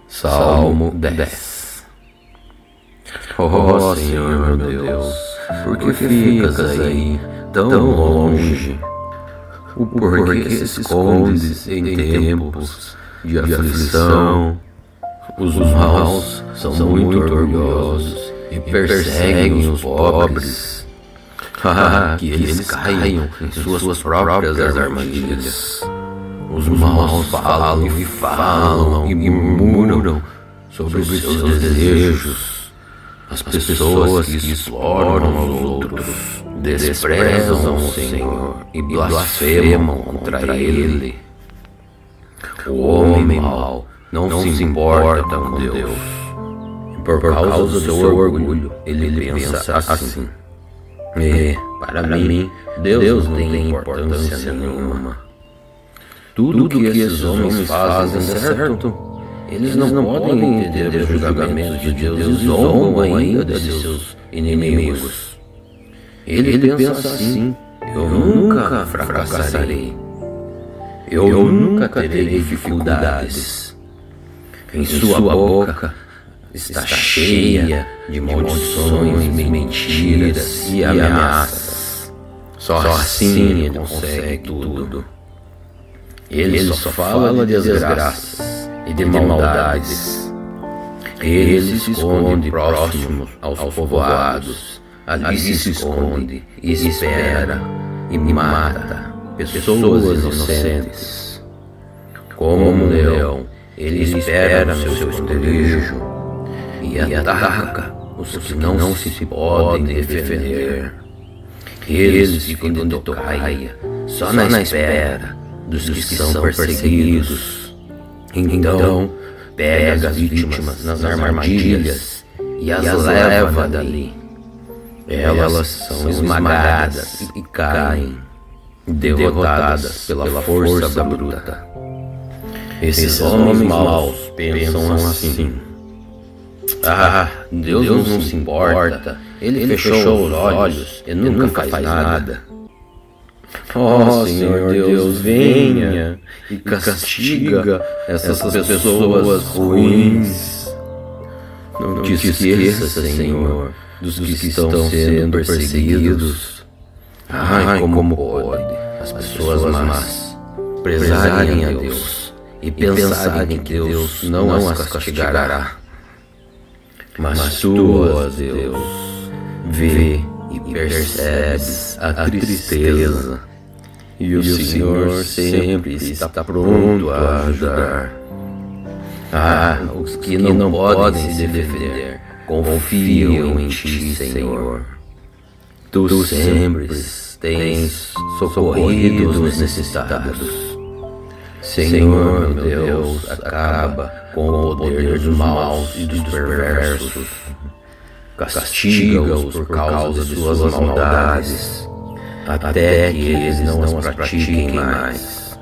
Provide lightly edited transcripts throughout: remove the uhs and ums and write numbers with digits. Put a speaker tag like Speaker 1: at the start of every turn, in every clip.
Speaker 1: Salmo 10. Ó Senhor meu Deus, por que ficas aí tão longe? O porquê se escondes em tempos de aflição? Os maus são muito orgulhosos e perseguem os pobres. Que eles caiam em suas próprias armadilhas. Os maus falam e murmuram sobre os seus desejos. As pessoas que exploram os outros desprezam o Senhor e blasfemam contra Ele. O homem mau não se importa com Deus. E por causa do seu orgulho, ele pensa assim: para mim, Deus não tem importância nenhuma. Tudo que esses homens fazem é certo. Eles não podem entender os julgamentos de Deus e zombam ainda de seus inimigos. Ele pensa assim: eu nunca fracassarei. Eu nunca terei dificuldades. Em sua boca está cheia de maldições, mentiras e ameaças. Só assim ele consegue tudo. Ele só fala de desgraças e de maldades. Ele se esconde próximo aos povoados. Ali se esconde e espera e mata pessoas inocentes. Como um leão, ele espera no seu esconderijo e ataca os que não se podem defender. Eles ficam de tocaia, só na espera dos que são perseguidos. Então pega as vítimas nas armadilhas e as leva dali. Elas são esmagadas e caem, derrotadas pela força bruta. Esses homens maus pensam assim: Deus não se importa, Ele fechou os olhos e nunca faz nada. Ó Senhor Deus, venha e castiga essas pessoas ruins. Não te esqueça, Senhor, dos que estão sendo perseguidos. Como pode as pessoas más prezarem a Deus e pensarem que Deus não as castigará. Mas tu, ó Deus, vê e percebes a tristeza, e o Senhor sempre está pronto a ajudar. Os que não podem se defender confiam em ti, Senhor. Tu sempre tens socorrido os necessitados. Senhor, meu Deus, acaba com o poder dos maus e dos perversos. Castiga-os por causa de suas maldades, até que eles não as pratiquem mais.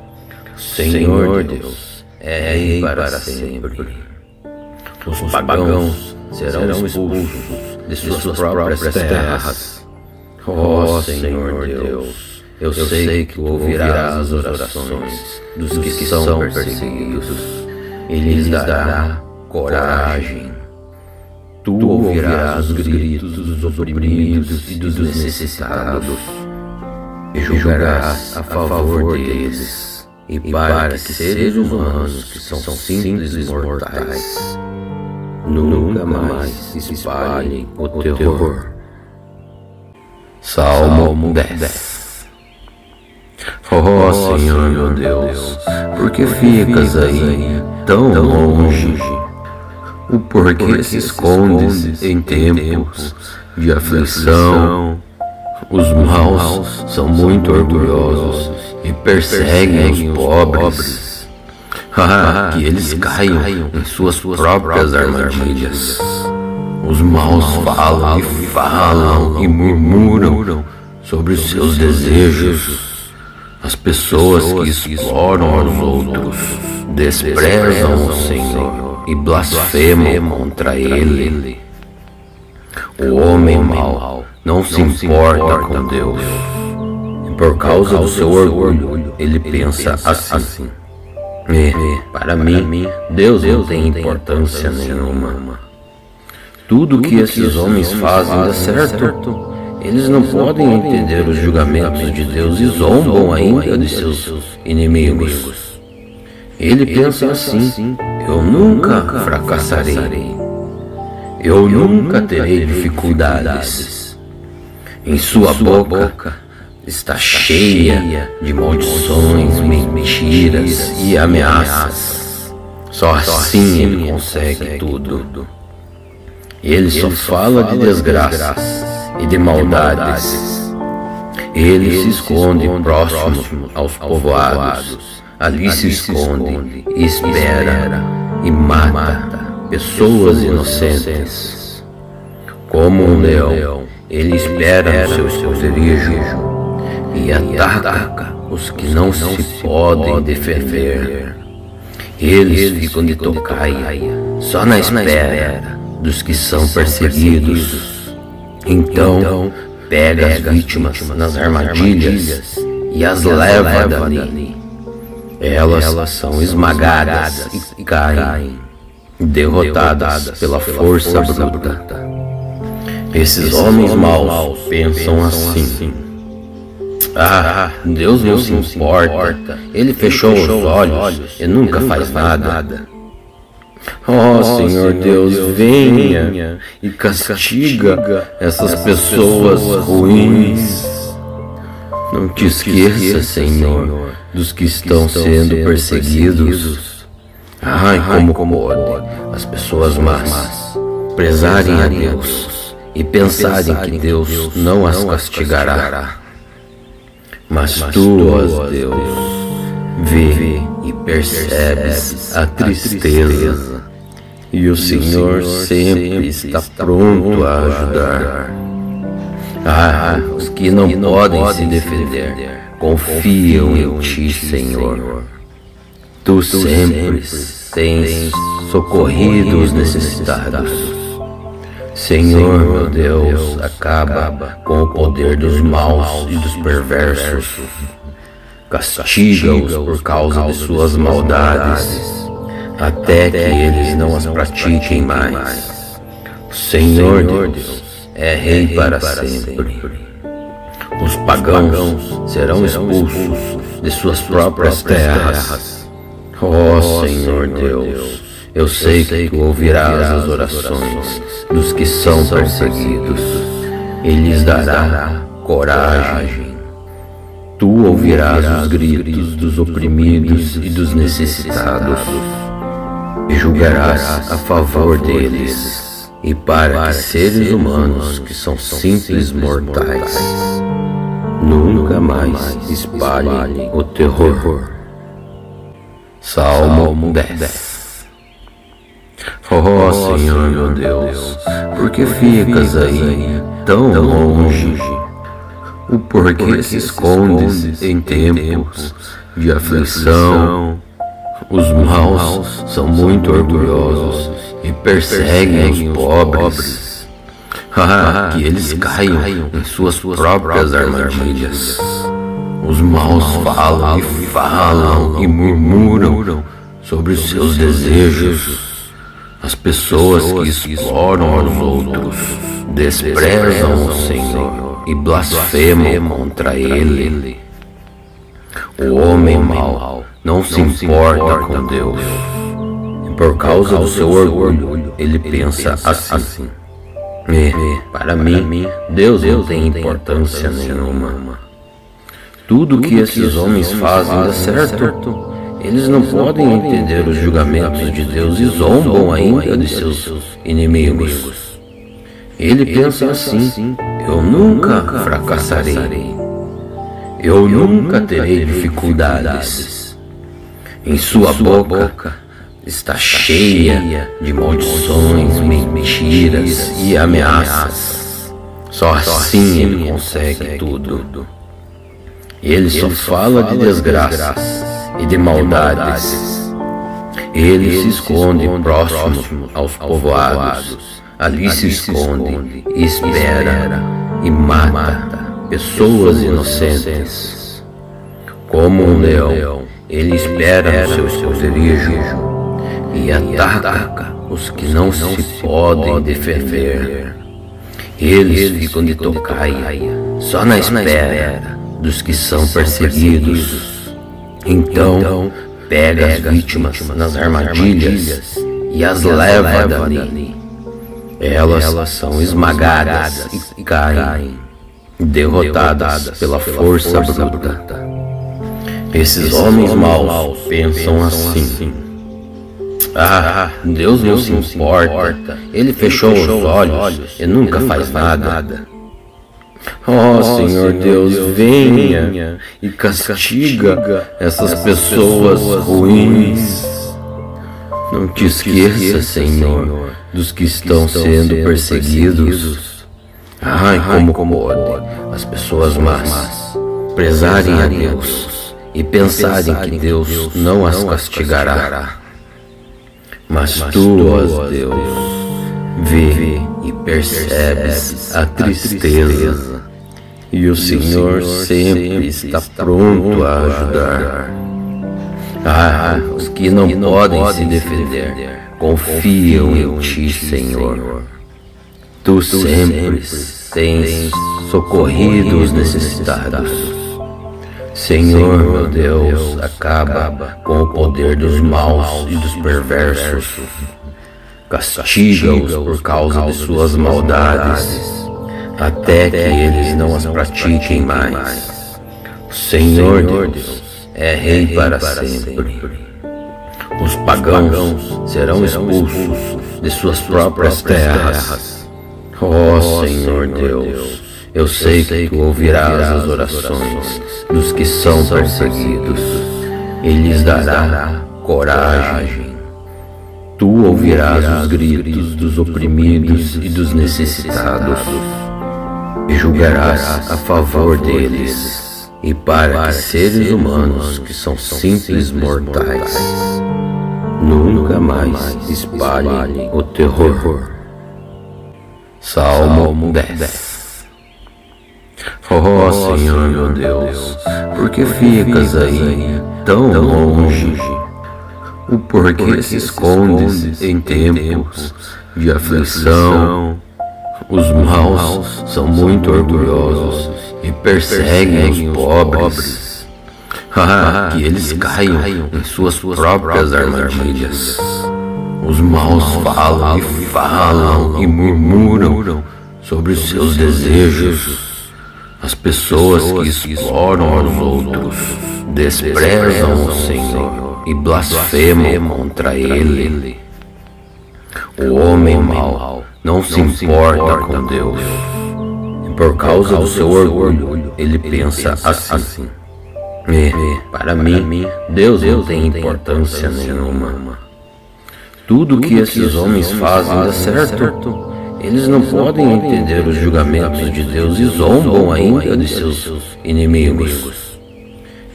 Speaker 1: Senhor Deus, é Rei para sempre. Os pagãos serão expulsos de suas próprias terras. Ó Senhor Deus, eu sei que tu ouvirás as orações dos que são perseguidos e lhes dará coragem. Tu ouvirás os gritos dos oprimidos e dos necessitados, e julgarás a favor deles, e para que seres humanos que são simples e mortais nunca mais se espalhem o terror. Salmo 10. Ó Senhor meu Deus, por que ficas aí tão longe? O porquê se escondes em tempos de aflição? Os maus são muito orgulhosos e perseguem os pobres. Que eles caiam em suas próprias armadilhas. Os maus falam e murmuram sobre os seus desejos. As pessoas que exploram os outros desprezam o Senhor e blasfemam contra Ele. O homem mau não se importa com Deus, e por causa do seu orgulho, ele pensa assim: Para mim, Deus não tem importância nenhuma. Tudo que esses homens fazem dá certo. Eles não podem entender os julgamentos de Deus e zombam ainda de seus inimigos. Ele pensa assim: eu nunca fracassarei. Eu nunca terei dificuldades. Em sua boca está cheia de maldições, mentiras e ameaças. Só assim ele consegue tudo. Ele só fala de desgraça e de maldades. Ele se esconde próximo aos povoados. Ali se esconde e espera e mata pessoas inocentes. Como um leão, ele espera no seu esconderijo e ataca os que não se podem defender. Eles ficam de tocaia, só na espera dos que são perseguidos. Então, pega as vítimas nas armadilhas e as leva dali. Elas são esmagadas e caem, derrotadas pela força bruta. Esses homens maus pensam assim: Deus não se importa, Ele fechou os olhos e nunca faz nada. Senhor Deus, venha e castiga essas pessoas ruins. Não te esqueça, Senhor, dos que estão sendo perseguidos. Como pode as pessoas más prezarem a Deus e pensarem que Deus não as castigará. Mas tu, ó Deus, vê e percebes a tristeza, e o Senhor sempre está pronto a ajudar. Os que não podem se defender confiam em ti, Senhor. Tu sempre tens socorrido os necessitados. Senhor, meu Deus, acaba com o poder dos maus e dos perversos. Castiga-os por causa de suas maldades, até que eles não as pratiquem mais. O Senhor Deus é Rei para sempre. Os pagãos serão expulsos de suas próprias terras. Senhor Deus, eu sei que tu ouvirás as orações dos que são perseguidos e lhes dará coragem. Tu ouvirás os gritos dos oprimidos e dos necessitados e julgarás a favor deles. E para que seres humanos que são simples mortais nunca mais espalhem o terror. Salmo 10. Senhor meu Deus, por que ficas aí tão longe? O porquê se escondes em tempos de aflição? Os maus são muito orgulhosos e perseguem os pobres. Que eles caiam em suas próprias armadilhas. Os maus falam e murmuram sobre os seus desejos. As pessoas que exploram os outros desprezam o Senhor e blasfemam contra Ele. O homem mau não se importa com Deus. E por causa do seu orgulho, ele pensa assim: para mim, Deus não tem importância nenhuma. Tudo que esses homens fazem dá certo. Eles não podem entender os julgamentos de Deus e zombam ainda de seus inimigos. Ele pensa assim: eu nunca fracassarei. Eu nunca terei dificuldades. Em sua boca está cheia de maldições, mentiras e ameaças. Só assim ele consegue tudo. Ele só fala de desgraça e de maldades. Ele se esconde próximo aos povoados. Ali se esconde e espera e mata pessoas inocentes. Como um leão, Ele espera no seu esconderijo e ataca os que não se podem defender. Eles ficam de tocaia, só na espera dos que são perseguidos. Então, pega as vítimas nas armadilhas e as leva dali. Elas são esmagadas e caem, derrotadas pela força bruta. Esses homens maus pensam assim: Deus não se importa, Ele fechou os olhos e nunca faz nada. Senhor Deus, venha e castiga essas pessoas ruins. Não te esqueça, Senhor, dos que estão sendo perseguidos. Como pode as pessoas más prezarem a Deus e pensarem que Deus não as castigará. Mas tu, ó Deus, vê e percebes a tristeza, e o Senhor sempre está pronto a ajudar. Os que não podem se defender confiam em ti, Senhor. Tu sempre tens socorrido os necessitados. Senhor, meu Deus, acaba com o poder dos maus e dos perversos. Castiga-os por causa de suas maldades, até que eles não as pratiquem mais. O Senhor Deus é Rei para sempre. Os pagãos serão expulsos de suas próprias terras. Senhor Deus, eu sei que tu ouvirás as orações dos que são perseguidos e lhes dará coragem. Tu ouvirás os gritos dos oprimidos e dos necessitados e julgarás a favor deles, e para que seres humanos que são simples mortais nunca mais espalhem o terror. Salmo 10. Senhor meu Deus, por que ficas aí tão longe? O porquê se escondes em tempos de aflição? Os maus são muito orgulhosos e perseguem os pobres. Que eles caiam em suas próprias armadilhas. Os maus falam e murmuram sobre os seus desejos. As pessoas que exploram os outros desprezam o Senhor e blasfemam contra Ele. O homem mau não se importa com Deus, e por causa do seu orgulho, ele pensa assim: para mim, Deus não tem importância nenhuma. Tudo que esses homens fazem dá certo. Eles não podem entender os julgamentos de Deus e zombam ainda de seus inimigos.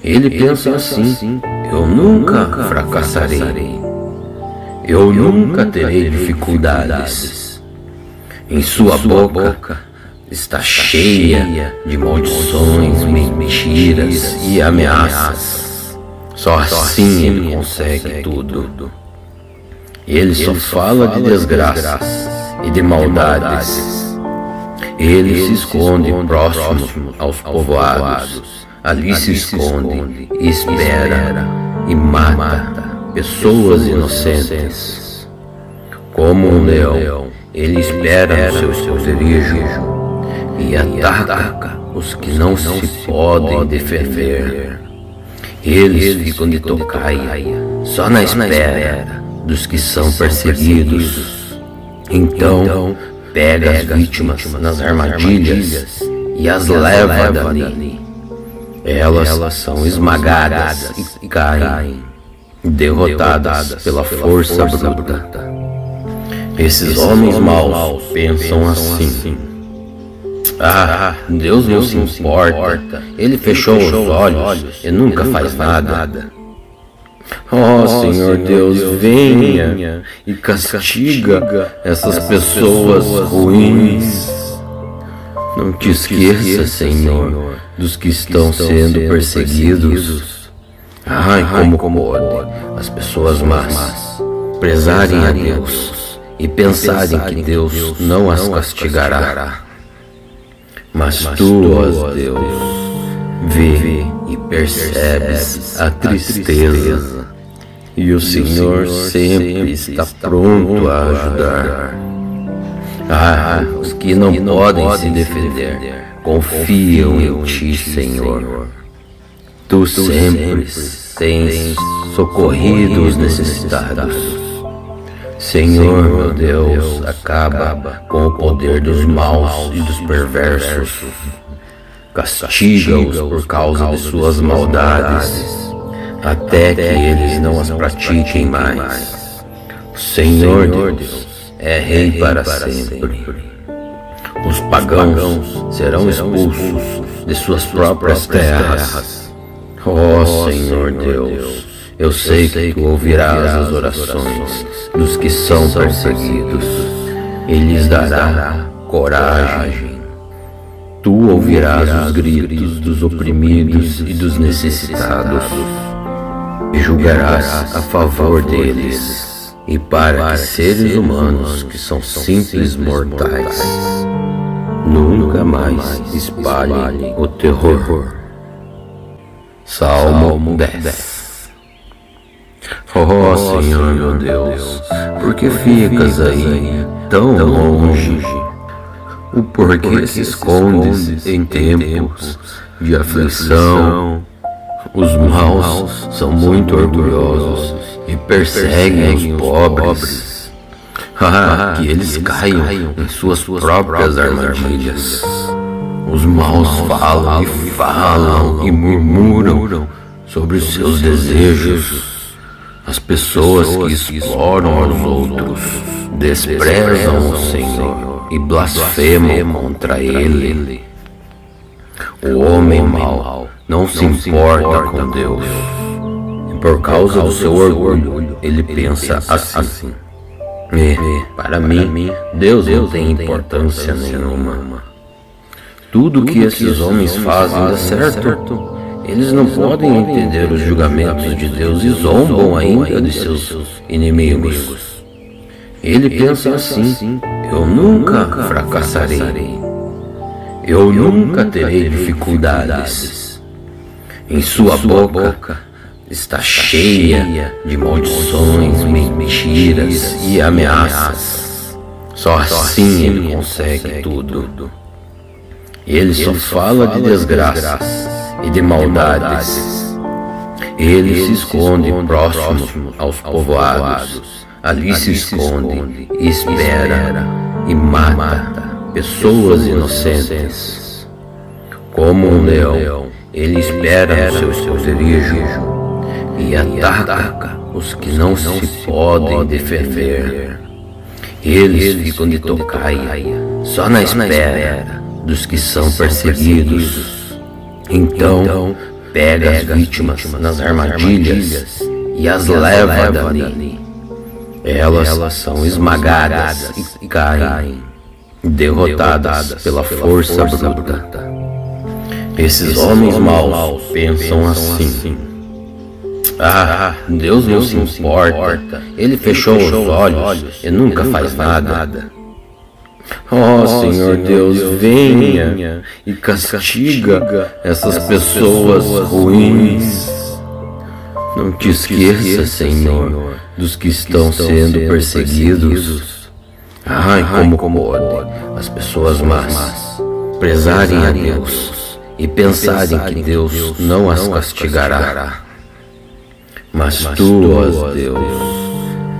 Speaker 1: Ele pensa assim: eu nunca fracassarei. Eu nunca terei dificuldades. Em sua boca está cheia de maldições, mentiras e ameaças. Só assim ele consegue tudo. Ele só fala de desgraças e de maldades. Ele se esconde próximo aos povoados. Ali se esconde e espera e mata pessoas inocentes. Como um leão, ele espera no seu esconderijo e ataca os que não se podem defender. Eles ficam de tocaia, só na espera dos que são perseguidos. Então, pega as vítimas nas armadilhas e as leva dali. Elas são esmagadas e caem, derrotadas pela força bruta. Esses homens maus pensam assim: Deus não se importa, Ele fechou os olhos e nunca faz nada. Senhor Deus, venha e castiga essas pessoas ruins. Não te esqueça, Senhor, dos que estão sendo perseguidos. Ai, como pode as pessoas más prezarem a Deus e pensarem que Deus não as castigará. Mas tu, ó Deus, vê e percebes a tristeza, e o Senhor sempre está pronto a ajudar. Os que não podem se defender confiam em ti, Senhor. Tu sempre tens socorrido os necessitados. Senhor, meu Deus, acaba com o poder dos maus e dos perversos. Castiga-os por causa de suas maldades, até que eles não as pratiquem mais. O Senhor Deus é Rei para sempre. Os pagãos serão expulsos de suas próprias terras. Ó Senhor Deus, eu sei que tu ouvirás as orações dos que são perseguidos e lhes dará coragem. Tu ouvirás os gritos dos oprimidos e dos necessitados e julgarás a favor deles, e para que seres humanos que são simples mortais nunca mais espalhem o terror. Salmo 10. Ó Senhor meu Deus, por que ficas aí tão longe? O porquê se escondes em tempos de aflição? Os maus são muito orgulhosos e perseguem os pobres. Que eles caiam em suas próprias armadilhas. Os maus falam e murmuram sobre os seus desejos. As pessoas que exploram aos outros desprezam o Senhor e blasfemam contra Ele. O homem mau não se importa com Deus, e por causa do seu orgulho ele pensa assim: para mim, Deus não tem importância nenhuma. Tudo que esses homens fazem dá certo. Eles não podem entender os julgamentos de Deus e zombam ainda de seus inimigos. Ele pensa assim: eu nunca fracassarei. Eu nunca terei dificuldades. Em sua boca está cheia de maldições, mentiras e ameaças. Só assim ele consegue tudo. Ele só fala de desgraças e de maldades. Ele se esconde próximo aos povoados. Ali se esconde e espera e mata pessoas inocentes. Como um leão, ele espera no seu esconderijo e ataca os que não se podem defender. Eles ficam de tocaia, só na espera dos que são perseguidos. Então pega as vítimas nas armadilhas e as leva dali. Elas são esmagadas e caem, derrotadas pela força bruta. Esses homens maus pensam assim: Deus não se importa, Ele fechou os olhos e nunca faz nada. Senhor Deus, venha e castiga essas pessoas ruins. Não te esqueça, Senhor, dos que estão sendo perseguidos. Como pode as pessoas más prezarem a Deus e pensarem que Deus não as castigará. Mas tu, ó Deus,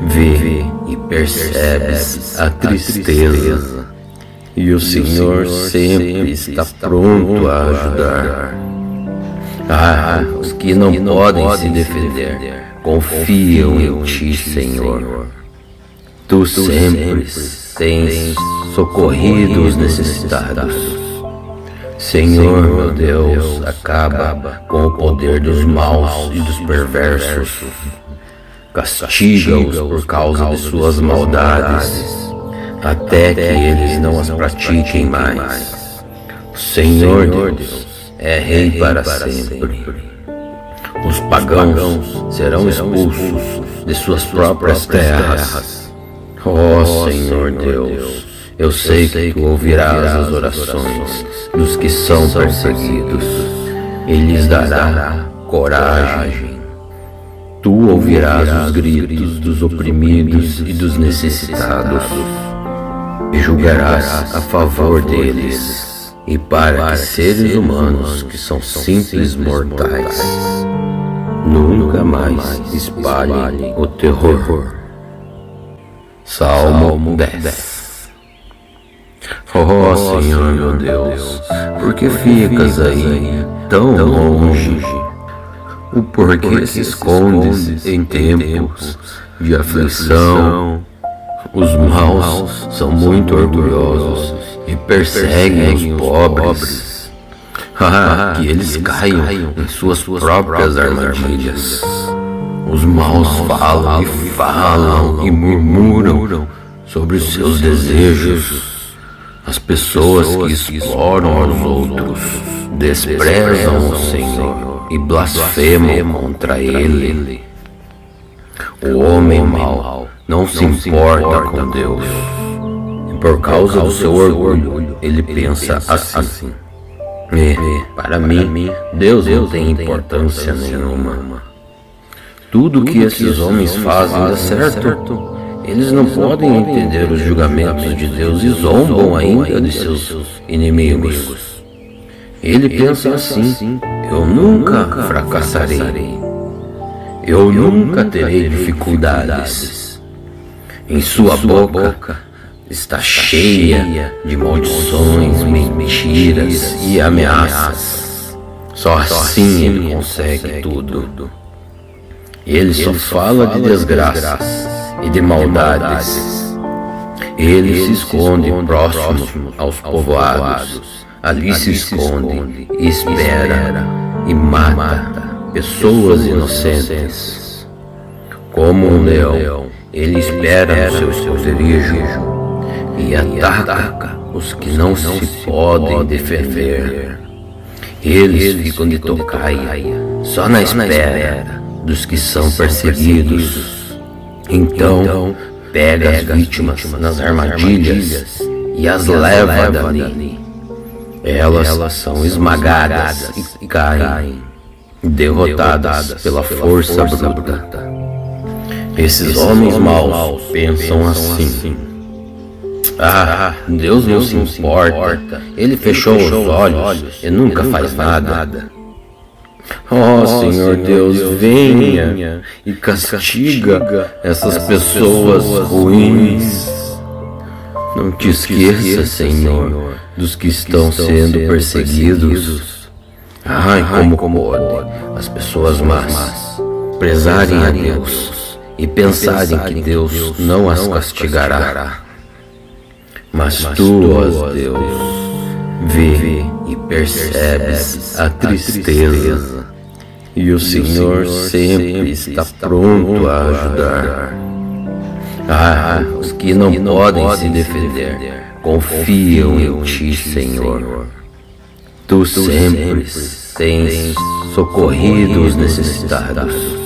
Speaker 1: vê e percebes a tristeza, e o Senhor sempre está pronto a ajudar. Os que não podem se defender confiam em ti, Senhor. Tu sempre tens socorrido os necessitados. Senhor, meu Deus, acaba com o poder dos maus e dos perversos. Castiga-os por causa de suas maldades, até que eles não as pratiquem mais. O Senhor Deus é Rei para sempre. Os pagãos serão expulsos de suas próprias terras. Ó Senhor Deus, eu sei que tu ouvirás as orações dos que são perseguidos e lhes dará coragem. Tu ouvirás os gritos dos oprimidos e dos necessitados e julgarás a favor deles, e para que seres humanos que são simples mortais nunca mais espalhem o terror. Salmo 10. Ó Senhor meu Deus, por que ficas aí tão longe? O porquê se escondes em tempos de aflição? Os maus são muito orgulhosos e perseguem os pobres. Que eles caiam em suas próprias armadilhas. Os maus falam e murmuram sobre os seus desejos. As pessoas que exploram os outros desprezam o Senhor e blasfemam contra Ele. O homem mau não se importa com Deus, e por causa do seu orgulho ele pensa assim: para mim, Deus não tem importância nenhuma. Tudo que esses homens fazem dá certo. Eles não podem entender os julgamentos de Deus e zombam ainda de seus inimigos. Ele pensa assim: eu nunca fracassarei. Eu nunca terei dificuldades. Em sua boca está cheia de maldições, mentiras e ameaças. Só assim ele consegue tudo. Ele só fala de desgraças e de maldades. Ele se esconde próximo aos povoados. Ali se esconde e espera e mata pessoas inocentes. Como um leão, ele espera no seu esconderijo e ataca os que não se podem defender. Eles ficam de tocaia, só na espera dos que são perseguidos. Então pega as vítimas nas armadilhas e as leva dali. Elas são esmagadas e caem, derrotadas pela força bruta. Esses homens maus pensam assim: Deus não se importa, Ele fechou os olhos e nunca faz nada. Ó Senhor Deus, venha e castiga essas pessoas ruins. Não te esqueça, Senhor, dos que estão sendo perseguidos. Como pode as pessoas más prezarem a Deus e pensarem que Deus não as castigará. Mas tu, ó Deus, vê e percebes a tristeza, e o Senhor sempre está pronto a ajudar. Os que não podem se defender confiam em ti, Senhor. Tu sempre tens socorrido os necessitados.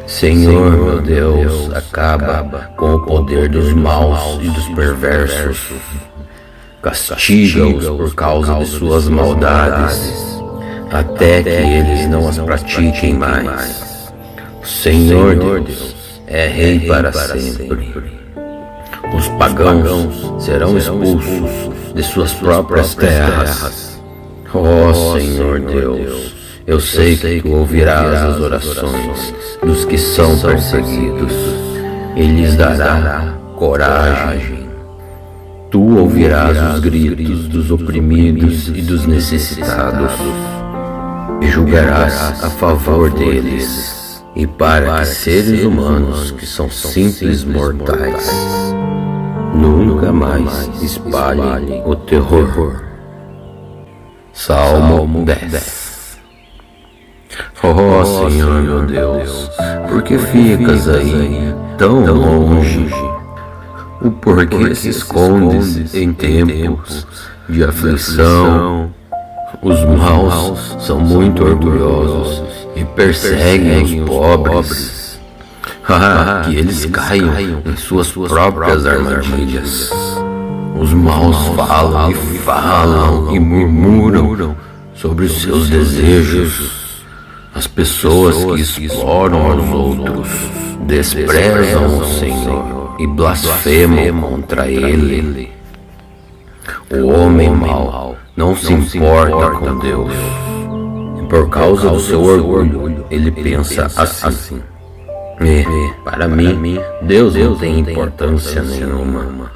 Speaker 1: Senhor, meu Deus, acaba com o poder dos maus e dos perversos. Castiga-os por causa de suas maldades, até que eles não as pratiquem mais. O Senhor Deus é Rei para sempre. Os pagãos serão expulsos de suas próprias terras. Ó Senhor Deus, eu sei que tu ouvirás as orações dos que são perseguidos e lhes dará coragem. Tu ouvirás os gritos dos oprimidos e dos necessitados e julgarás a favor deles, e para que seres humanos que são simples mortais nunca mais espalhem o terror. Salmo 10. Ó Senhor meu Deus, por que ficas aí tão longe? O porquê se escondes em tempos de aflição? Os maus são muito orgulhosos e perseguem os pobres. Que eles caiam em suas próprias armadilhas. Os maus falam e murmuram sobre os seus desejos. As pessoas que exploram os outros desprezam o Senhor e blasfemam contra Ele. O homem mau não se importa com Deus, e por causa do seu orgulho ele pensa assim: para mim, Deus não tem importância nenhuma.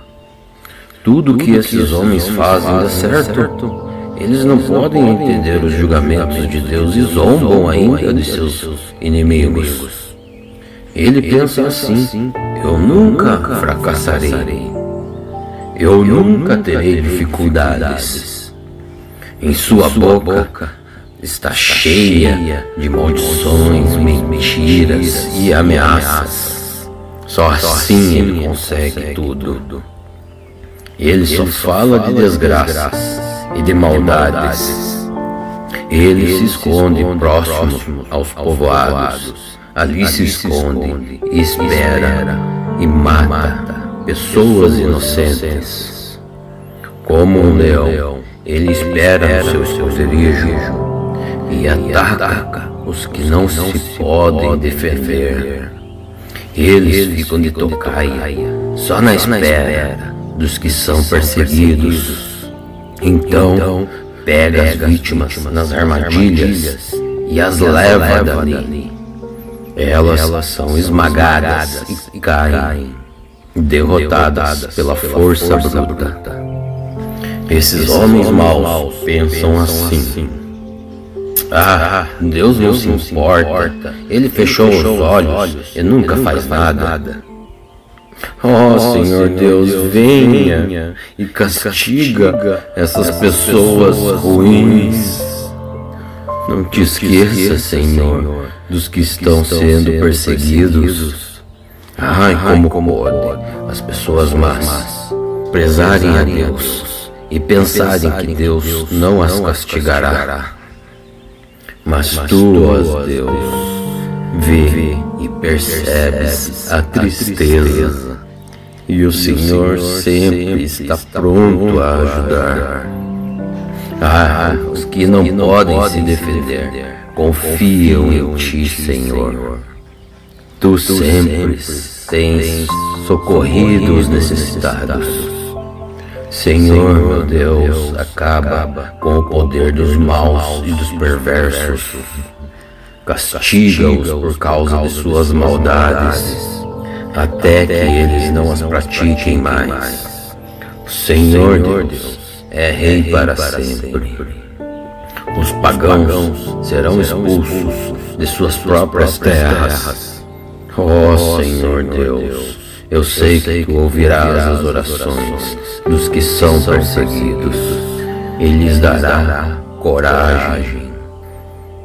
Speaker 1: Tudo que esses homens fazem dá certo. Eles não podem entender os julgamentos de Deus e zombam ainda de seus inimigos. Ele pensa assim: eu nunca fracassarei. Eu nunca terei dificuldades. Em sua boca está cheia de maldições, mentiras e ameaças. Só assim ele consegue tudo. Ele só fala de desgraças e de maldades. Ele se esconde próximo aos povoados. Ali se esconde e espera e mata pessoas inocentes. Como um leão, ele espera no seu esconderijo e ataca os que não se podem defender. Eles ficam de tocaia, só na espera dos que são perseguidos. Então, pega as vítimas nas armadilhas e as leva dali. Elas são esmagadas e caem, derrotadas pela força bruta. Esses homens maus pensam assim: Deus não se importa, Ele fechou os olhos e nunca faz nada. Senhor Deus, venha e castiga essas pessoas ruins. Não te esqueça, Senhor, dos que estão sendo perseguidos. Como pode as pessoas más prezarem a Deus e pensarem que Deus não as castigará. Mas tu, ó Deus, vê e percebes a tristeza, e o Senhor sempre está pronto a ajudar. Os que não podem se defender confiam em ti, Senhor. Tu sempre tens socorrido os necessitados. Senhor, meu Deus, acaba com o poder dos maus e dos perversos. Castiga-os por causa de suas maldades, até que eles não as pratiquem mais. O Senhor Deus é Rei para sempre. Os pagãos serão expulsos de suas próprias terras. Senhor Deus, eu sei que tu ouvirás as orações dos que são perseguidos e lhes dará coragem.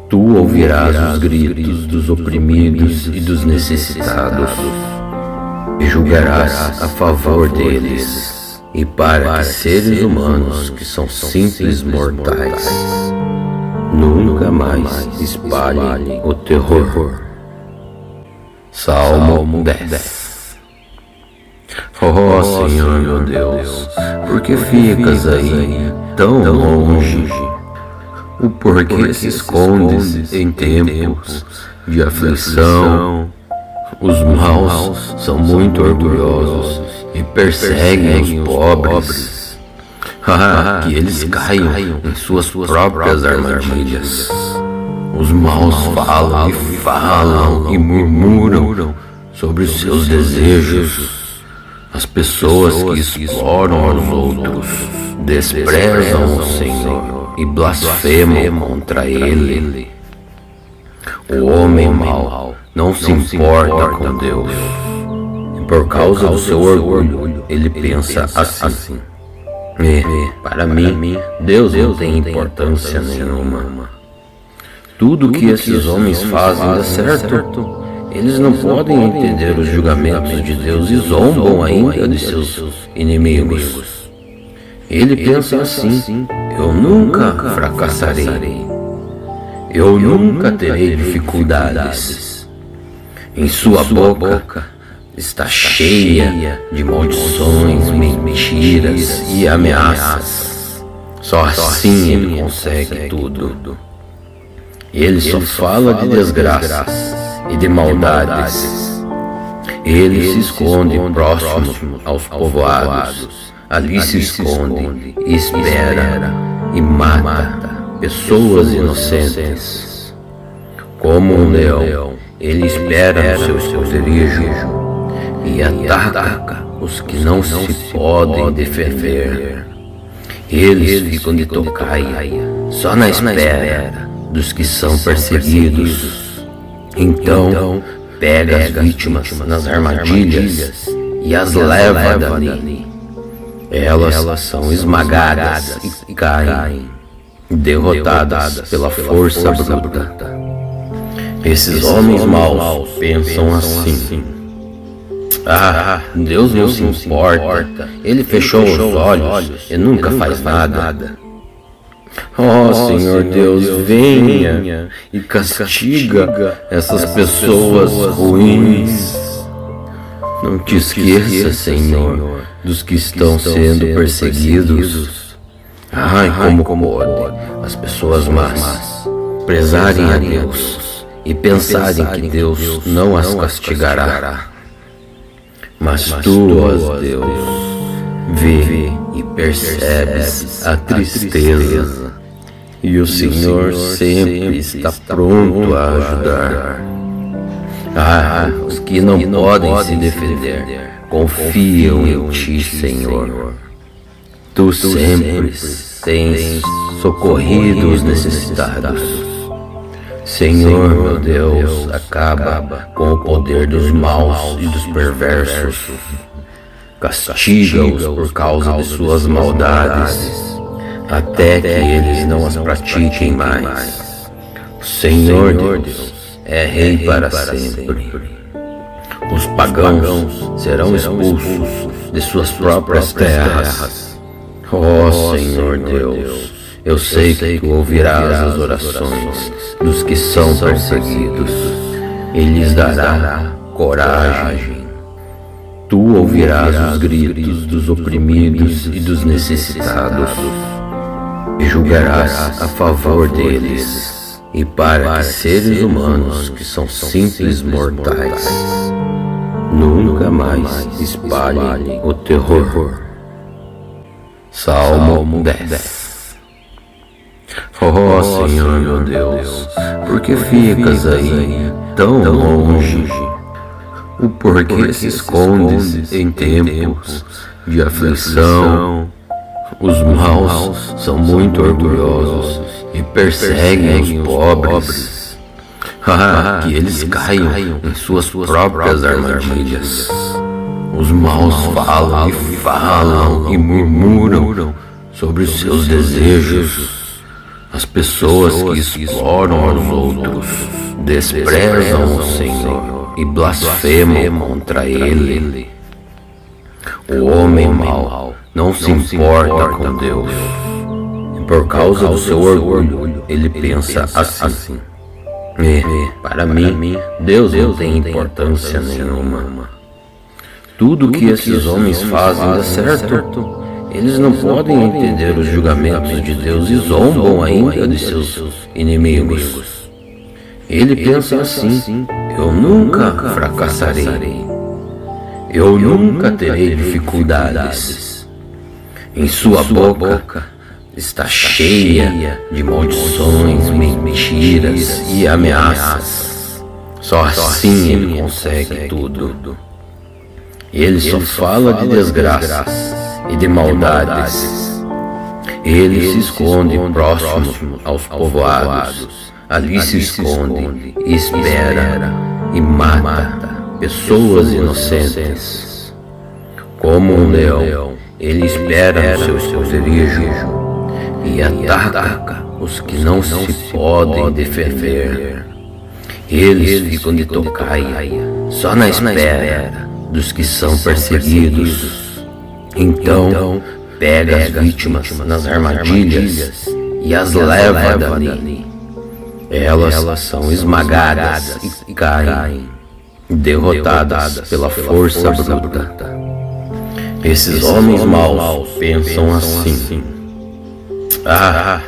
Speaker 1: Tu ouvirás os gritos dos oprimidos e dos necessitados e julgarás a favor deles, e para que seres humanos que são simples mortais nunca mais espalhem o terror. Salmo 10. Senhor meu Deus, por que ficas aí tão longe? O porquê se escondes em tempos de aflição? Os maus são muito orgulhosos e perseguem os pobres. Que eles caiam em suas próprias armadilhas. Os maus falam e murmuram sobre os seus desejos. As pessoas que exploram os outros desprezam o Senhor e blasfemam contra Ele. O homem mau não se importa com Deus, e por causa do seu orgulho ele pensa assim: para mim, Deus não tem importância nenhuma. Tudo que esses homens fazem dá certo. Eles não podem entender os julgamentos de Deus e zombam ainda de seus inimigos. Ele pensa assim: eu nunca fracassarei. Eu nunca terei dificuldades. Em sua boca está cheia de maldições, mentiras e ameaças. Só assim ele consegue tudo. Ele só fala de desgraças e de maldades. Ele se esconde próximo aos povoados. Ali se esconde e espera e mata pessoas inocentes. Como um leão, ele espera no seu esconderijo e ataca os que não se podem defender. Eles ficam de tocaia, só na espera dos que são perseguidos. Então, pega as vítimas nas armadilhas e as leva dali. Elas são esmagadas e caem, derrotadas pela força bruta. Esses homens maus pensam assim: Deus não se importa, Ele fechou os olhos e nunca faz nada. Senhor Deus, venha e castiga essas pessoas ruins. Não te esqueça, Senhor, dos que estão sendo perseguidos. Como pode as pessoas más prezarem a Deus e pensarem que Deus não as castigará. Mas tu, ó Deus, vê e percebes a tristeza, e o Senhor sempre está pronto a ajudar. Os que não podem se defender confiam em ti, Senhor. Tu sempre tens socorrido os necessitados. Senhor, meu Deus, acaba com o poder dos maus e dos perversos. Castiga-os por causa de suas maldades, até que eles não as pratiquem mais. O Senhor Deus é Rei para sempre. Os pagãos serão expulsos de suas próprias terras. Senhor Deus, eu sei que tu ouvirás as orações dos que são perseguidos e lhes dará coragem. Tu ouvirás os gritos dos oprimidos e dos necessitados e julgarás a favor deles. E para que seres humanos que são simples mortais nunca mais espalhem o terror. Salmo 10. Senhor meu Deus, por que ficas aí tão longe? O porquê se escondes em tempos de aflição? Os maus são muito orgulhosos e perseguem os pobres. Que eles caiam em suas próprias armadilhas. Os maus falam e murmuram sobre os seus desejos. As pessoas que exploram aos outros desprezam o Senhor e blasfemam contra Ele. O homem mau não se importa com Deus, e por causa do seu orgulho ele pensa assim: para mim, Deus não tem importância nenhuma. Tudo que esses homens fazem dá certo. Eles não podem entender os julgamentos de Deus e zombam ainda de seus inimigos. Ele pensa assim: eu nunca fracassarei. Eu nunca terei dificuldades. Em sua boca está cheia de maldições, mentiras e ameaças. Só assim ele consegue tudo. Ele só fala de desgraças e de maldades. Ele se esconde próximo aos povoados. Ali se esconde e espera e mata pessoas inocentes. Como um leão, ele espera no seu esconderijo e ataca os que não se podem defender. Eles ficam de tocaia, só na espera dos que são perseguidos. Então, pega as vítimas nas armadilhas e as leva dali. Elas são esmagadas e caem, derrotadas pela força bruta. Esses homens maus pensam assim: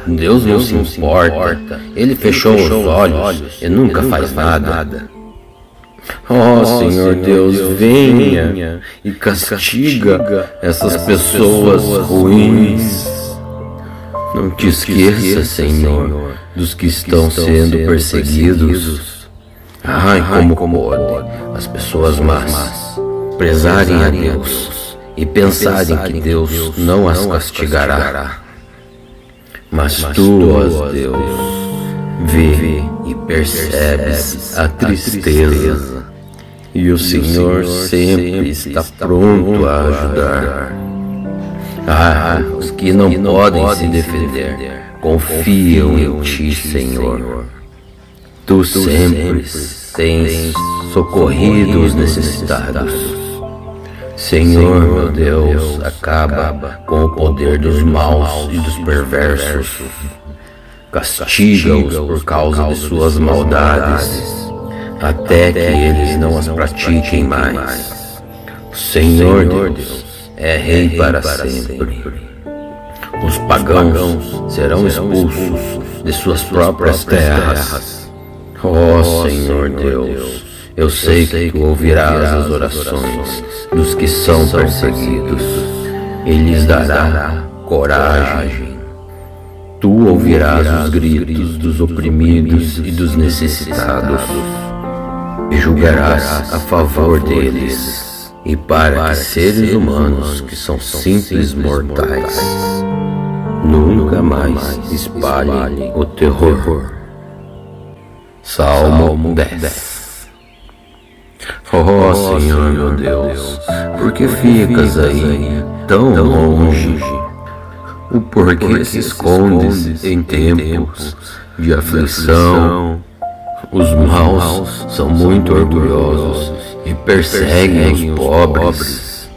Speaker 1: Deus não se importa, Ele fechou os olhos e nunca faz nada. Senhor Deus, venha e castiga essas pessoas ruins. Não te esqueça, Senhor, dos que estão sendo perseguidos. Como pode as pessoas más prezarem a Deus e pensarem que Deus não as castigará. Mas tu, ó Deus, vê e percebes a tristeza, e o Senhor sempre está pronto a ajudar. Os que não podem se defender confiam em ti, Senhor. Tu sempre tens socorrido os necessitados. Senhor, meu Deus, acaba com o poder dos maus e dos perversos. Castiga-os por causa de suas maldades, até que eles não as pratiquem mais. O Senhor Deus é Rei para sempre. Os pagãos serão expulsos de suas próprias terras. Senhor Deus, eu sei que tu ouvirás as orações dos que são perseguidos e lhes dará coragem. Tu ouvirás os gritos dos oprimidos e dos necessitados e julgarás a favor deles, e para que seres humanos que são simples mortais nunca mais espalhem o terror. Salmo 10. Senhor meu Deus, por que ficas aí tão longe? O porquê se escondes em tempos de aflição? Os maus são muito orgulhosos e perseguem os pobres.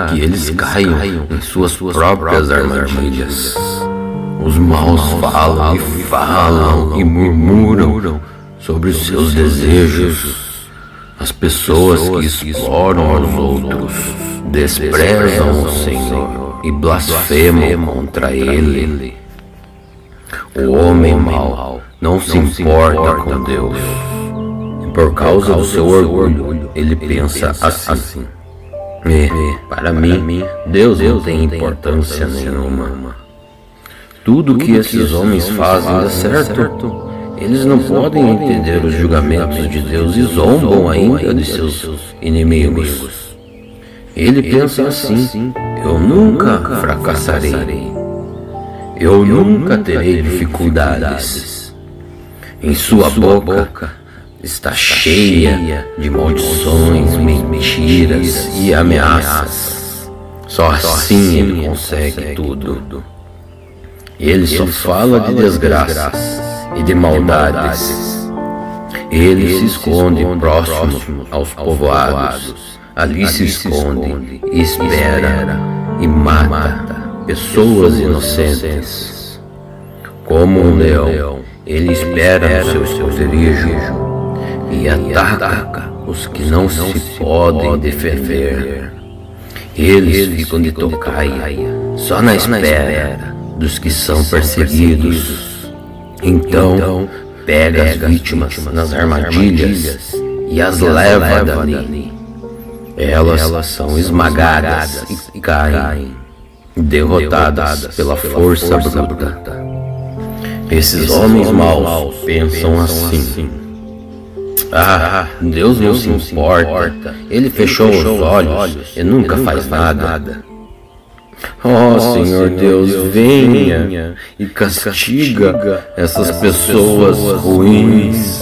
Speaker 1: Que eles caiam em suas próprias armadilhas. Os maus falam e murmuram sobre os seus desejos. As pessoas que exploram os outros desprezam o Senhor e blasfemam contra Ele. O homem mau não se importa com Deus, e por causa do seu orgulho ele pensa assim: para mim, Deus não tem importância nenhuma. Tudo que esses homens fazem dá certo. Eles não podem entender os julgamentos de Deus e zombam ainda de seus inimigos. Ele pensa assim: eu nunca fracassarei. Eu nunca terei dificuldades. Em sua boca está cheia de maldições, mentiras e ameaças. Só assim ele consegue tudo. Ele só fala de desgraças e de maldades. Ele se esconde próximo aos povoados. Ali se esconde e espera e mata pessoas inocentes. Como um leão, ele espera no seu esconderijo e ataca os que não se podem defender. Eles ficam de tocaia, só na espera dos que são perseguidos. Então pega as vítimas nas armadilhas e as leva dali. Elas são esmagadas e caem, derrotadas pela força bruta. Esses homens maus pensam assim: Deus não se importa, Ele fechou os olhos e nunca faz nada. Senhor Deus, venha e castiga essas pessoas ruins.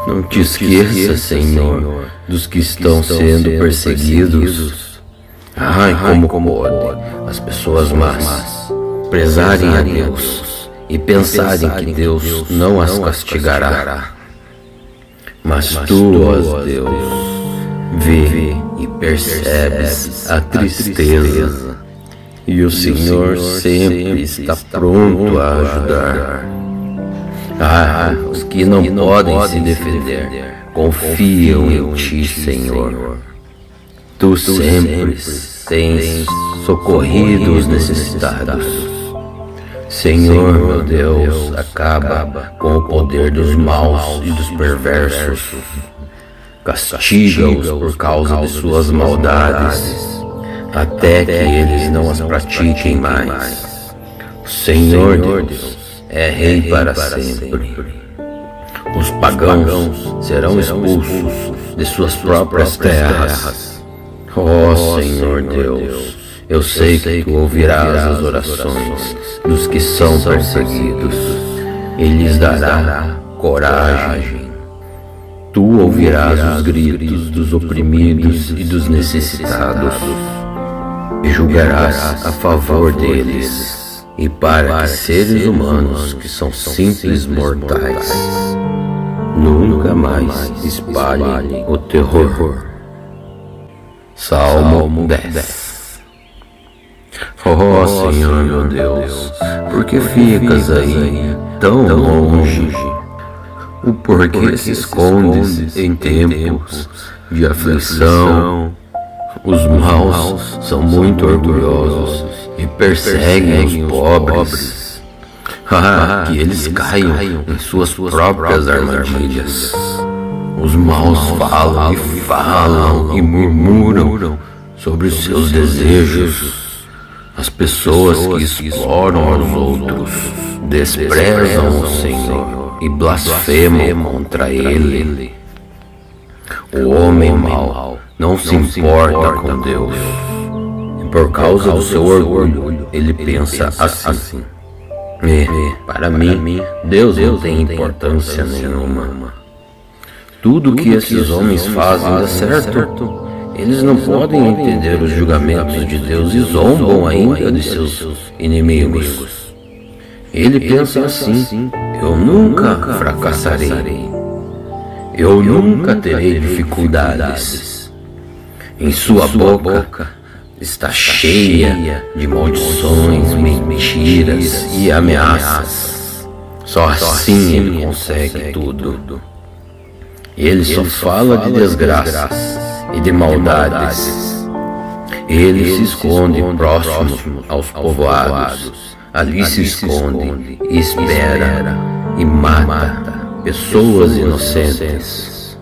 Speaker 1: Não te esqueça, Senhor, dos que estão sendo perseguidos. Como pode as pessoas más prezarem a Deus e pensarem que Deus não as castigará. Mas tu, ó Deus, vê e percebes a tristeza, e o Senhor sempre está pronto a ajudar. Os que não podem se defender confiam em ti, Senhor. Tu sempre tens socorrido os necessitados. Senhor, meu Deus, acaba com o poder dos maus e dos perversos. Castiga-os por causa de suas maldades, até que eles não as pratiquem mais. O Senhor Deus é Rei para sempre. Os pagãos serão expulsos de suas próprias terras. Ó Senhor Deus, eu sei que tu ouvirás as orações dos que são perseguidos e lhes dará coragem. Tu ouvirás os gritos dos oprimidos e dos necessitados e julgarás a favor deles. E para que seres humanos que são simples mortais nunca mais espalhem o terror. Salmo 10. Ó Senhor meu Deus, por que ficas aí tão longe? O porquê se escondes em tempos de aflição? Os maus são muito orgulhosos e perseguem os pobres. Que eles caiam em suas próprias armadilhas. Os maus falam e murmuram sobre os seus desejos. As pessoas que exploram os outros desprezam o Senhor e blasfemam contra Ele. O homem mau não se importa com Deus. E por causa do seu orgulho, ele pensa assim: para mim, Deus não tem importância nenhuma. Tudo que esses homens fazem dá certo. Eles não podem entender os julgamentos de Deus e zombam ainda de seus inimigos. Ele pensa assim: eu nunca fracassarei. Eu nunca terei dificuldades. Em sua boca está cheia de maldições, mentiras e ameaças. Só assim ele consegue tudo. Ele só fala de desgraças e de maldades. Ele se esconde próximo aos povoados. Ali se esconde e espera e mata pessoas inocentes.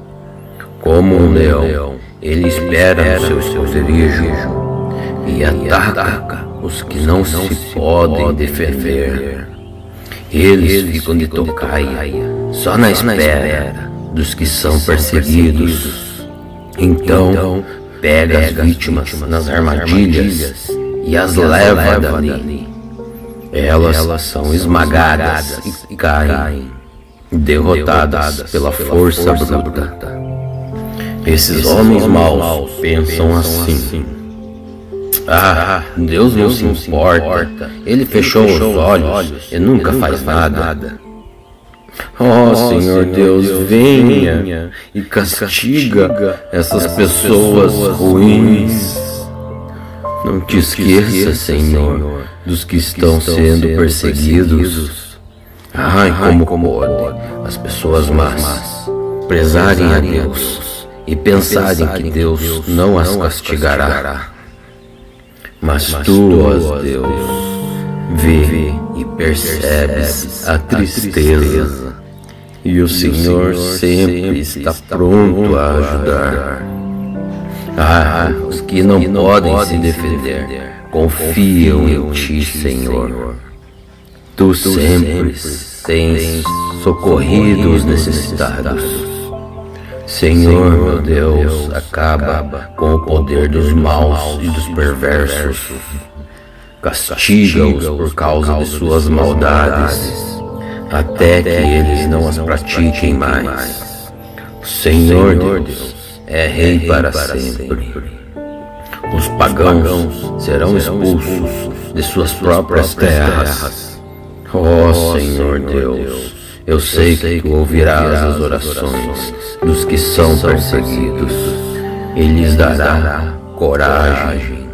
Speaker 1: Como um leão, ele espera no seu esconderijo e ataca os que não se podem defender. Eles ficam de tocaia, só na espera dos que são perseguidos. Então pega as vítimas nas armadilhas e as leva dali. Elas são esmagadas e caem, derrotadas pela força bruta. Esses homens maus pensam assim: Deus não se importa, Ele fechou os olhos e nunca faz nada. Ó Senhor Deus, venha e castiga essas pessoas ruins. Não te esqueça, Senhor, dos que estão sendo perseguidos. Como pode as pessoas más prezarem a Deus e pensarem que Deus não as castigará. Mas tu, ó Deus, vê e percebes a tristeza, e o Senhor sempre está pronto a ajudar. Os que não podem se defender confiam em ti, Senhor. Tu sempre tens socorrido os necessitados. Senhor, meu Deus, acaba com o poder dos maus e dos perversos. Castiga-os por causa de suas maldades, até que eles não as pratiquem mais. O Senhor Deus é Rei para sempre. Os pagãos serão expulsos de suas próprias terras. Ó Senhor Deus, eu sei que tu ouvirás as orações dos que são perseguidos e lhes dará coragem.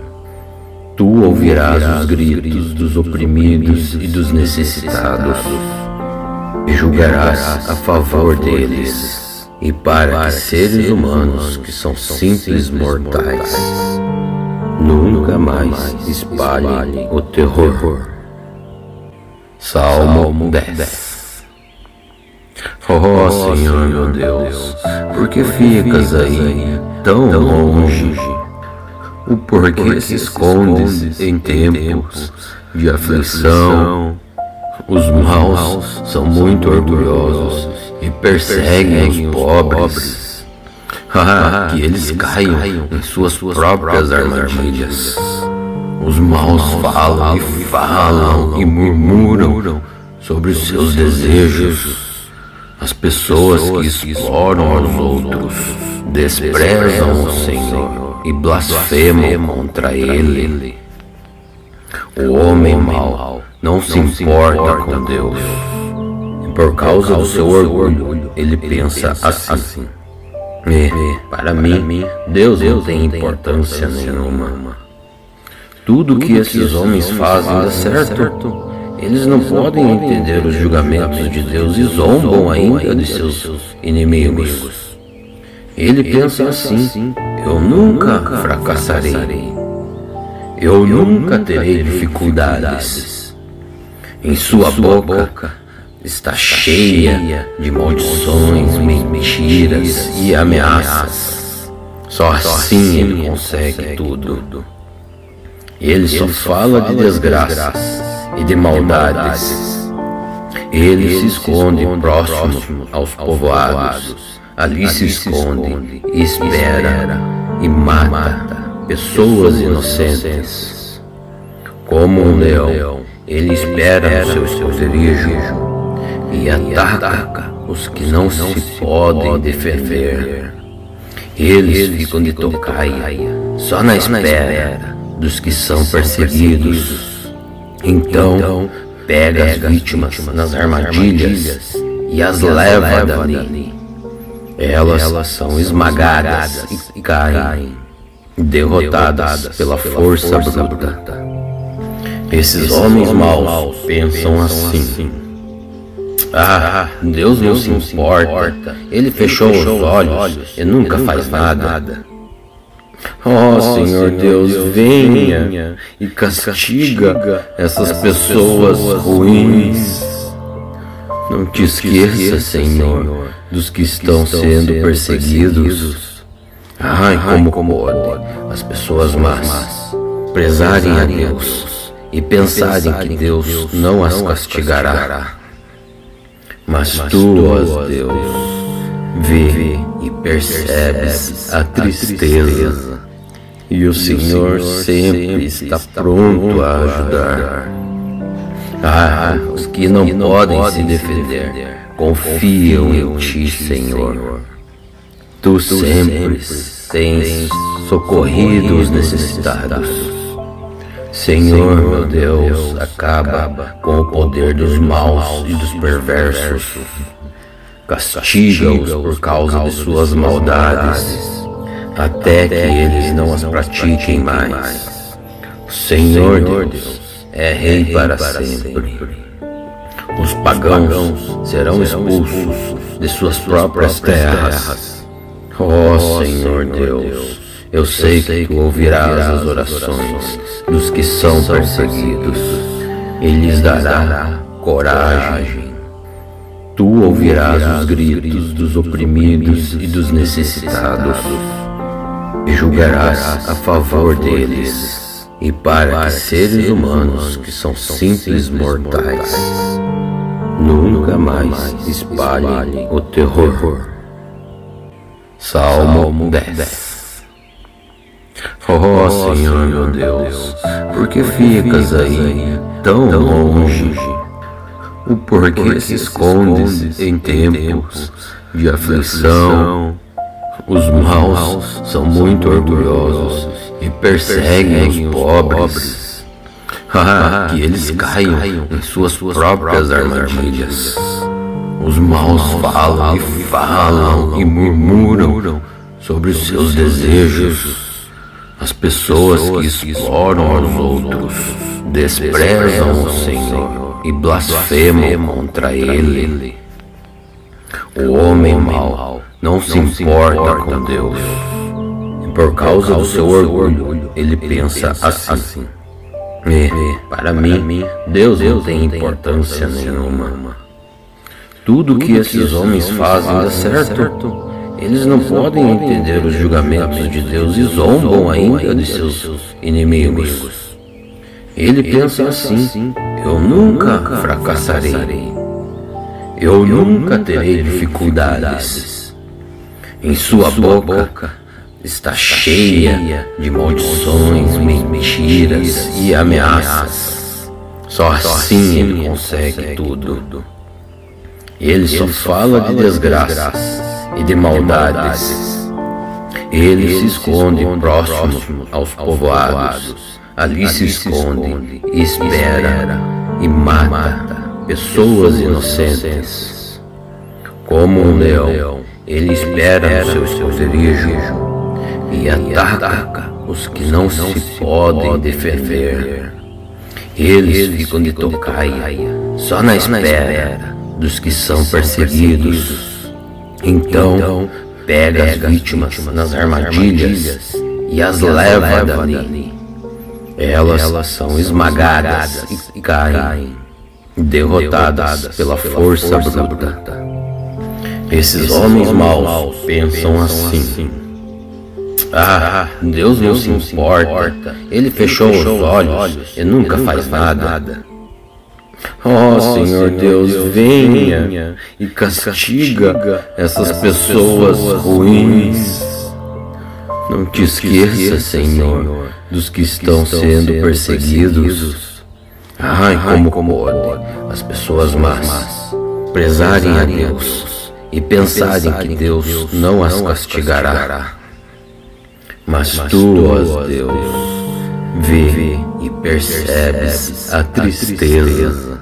Speaker 1: Tu ouvirás os gritos dos oprimidos e dos necessitados e julgarás a favor deles, e para que seres humanos que são simples mortais nunca mais espalhem o terror. Salmo 10. Oh Senhor meu Deus, por que ficas aí tão longe? O porquê se escondes em tempos de aflição? Os maus são muito orgulhosos e perseguem os pobres. Que eles caiam em suas próprias armadilhas. Os maus falam e murmuram sobre os seus desejos. As pessoas que exploram os outros desprezam o Senhor e blasfemam contra Ele. O homem mau não se importa com Deus, e por causa do seu orgulho ele pensa assim: para mim, Deus não tem importância nenhuma. Tudo que esses homens fazem dá certo. Eles não podem entender os julgamentos de Deus e zombam ainda de seus inimigos. Ele pensa assim: eu nunca fracassarei. Eu nunca terei dificuldades. Em sua boca está cheia de maldições, mentiras e ameaças. Só assim ele consegue tudo. Ele só fala de desgraças e de maldades. Ele se esconde próximo aos povoados. Ali se esconde e espera e mata pessoas inocentes. Como um leão, ele espera no seu esconderijo e ataca os que não se podem defender. Eles ficam de tocaia, só na espera dos que são perseguidos. Então pega as vítimas nas armadilhas e as leva dali. Elas são esmagadas e caem, derrotadas pela força bruta. Esses homens maus pensam assim: Deus não se importa, Ele fechou os olhos e nunca faz nada. Oh Senhor Deus, venha e castiga essas pessoas ruins. Não te esqueça, Senhor, dos que estão sendo perseguidos. Como pode as pessoas más prezarem a Deus e pensarem que Deus não as castigará. Mas tu, ó Deus, vê e percebes a tristeza, e o Senhor sempre está pronto a ajudar. Os que não podem se defender confiam em ti, Senhor. Tu sempre tens socorrido os necessitados. Senhor, meu Deus, acaba com o poder dos maus e dos perversos. Castiga-os por causa de suas maldades, até que eles não as pratiquem mais. O Senhor Deus é Rei para sempre. Os pagãos serão expulsos de suas próprias terras. Oh Senhor Deus, eu sei que tu ouvirás as orações dos que são perseguidos e lhes dará coragem. Tu ouvirás os gritos dos oprimidos e dos necessitados e julgarás a favor deles, e para que seres humanos que são simples mortais nunca mais espalhem o terror. Salmo 10. Oh Senhor meu Deus, por que ficas aí tão longe? O porquê se escondes em tempos de aflição? Os maus são muito orgulhosos e perseguem os pobres. Que eles caiam em suas próprias armadilhas. Os maus falam e murmuram sobre os seus desejos. As pessoas que exploram os outros desprezam o Senhor e blasfemam contra Ele. O homem mau não se importa com Deus. E por causa do seu orgulho, ele pensa assim: para mim, Deus não tem importância nenhuma. Tudo que esses homens fazem dá certo. Eles não podem entender os julgamentos de Deus e zombam ainda de seus inimigos. Ele pensa assim: eu nunca fracassarei. Eu nunca terei dificuldades. Em sua boca está cheia de maldições, mentiras e ameaças. Só assim ele consegue tudo. Ele só fala de desgraças e de maldades. Ele se esconde próximo aos povoados. Ali se esconde e espera e mata pessoas inocentes. Como um leão, ele espera no seu esconderijo e ataca os que não se podem defender. Eles ficam de tocaia, só na espera dos que são perseguidos. Então, pega as vítimas nas armadilhas e as leva dali. Elas são esmagadas e caem, derrotadas pela força bruta. Esses homens maus pensam assim: Deus não se importa, Ele fechou os olhos e nunca faz nada. Senhor Deus, venha e castiga essas pessoas ruins. Não te esqueça, Senhor, dos que estão sendo perseguidos. Como pode as pessoas más prezarem a Deus e pensarem que Deus não as castigará. Mas tu, ó Deus, vê e percebes a tristeza,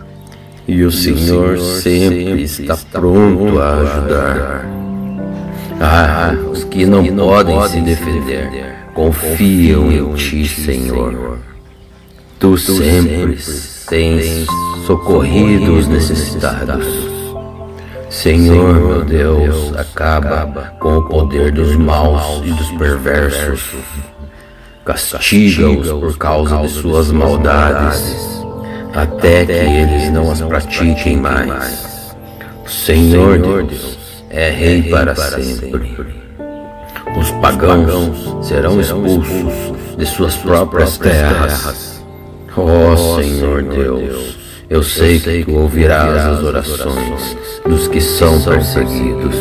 Speaker 1: e o Senhor sempre está pronto a ajudar. Os que não podem se defender confiam em ti, Senhor. Tu sempre tens socorrido os necessitados. Senhor, meu Deus, acaba com o poder dos maus e dos perversos. Castiga-os por causa de suas maldades, até que eles não as pratiquem mais. O Senhor Deus é Rei para sempre. Os pagãos serão expulsos de suas próprias terras. Senhor Deus, eu sei que tu ouvirás as orações dos que são perseguidos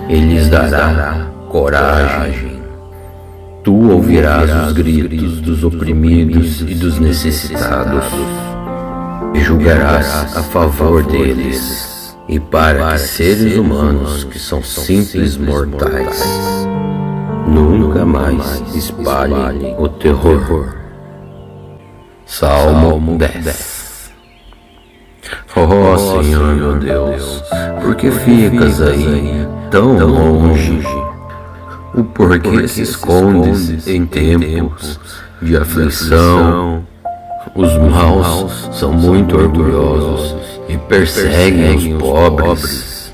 Speaker 1: e lhes dará coragem. Tu ouvirás os gritos dos oprimidos e dos necessitados e julgarás a favor deles, e para que seres humanos que são simples mortais nunca mais espalhem o terror. Salmo 10. Senhor meu Deus, por que ficas aí tão longe? O porquê se escondes em tempos de aflição? Os maus são muito orgulhosos e perseguem os pobres.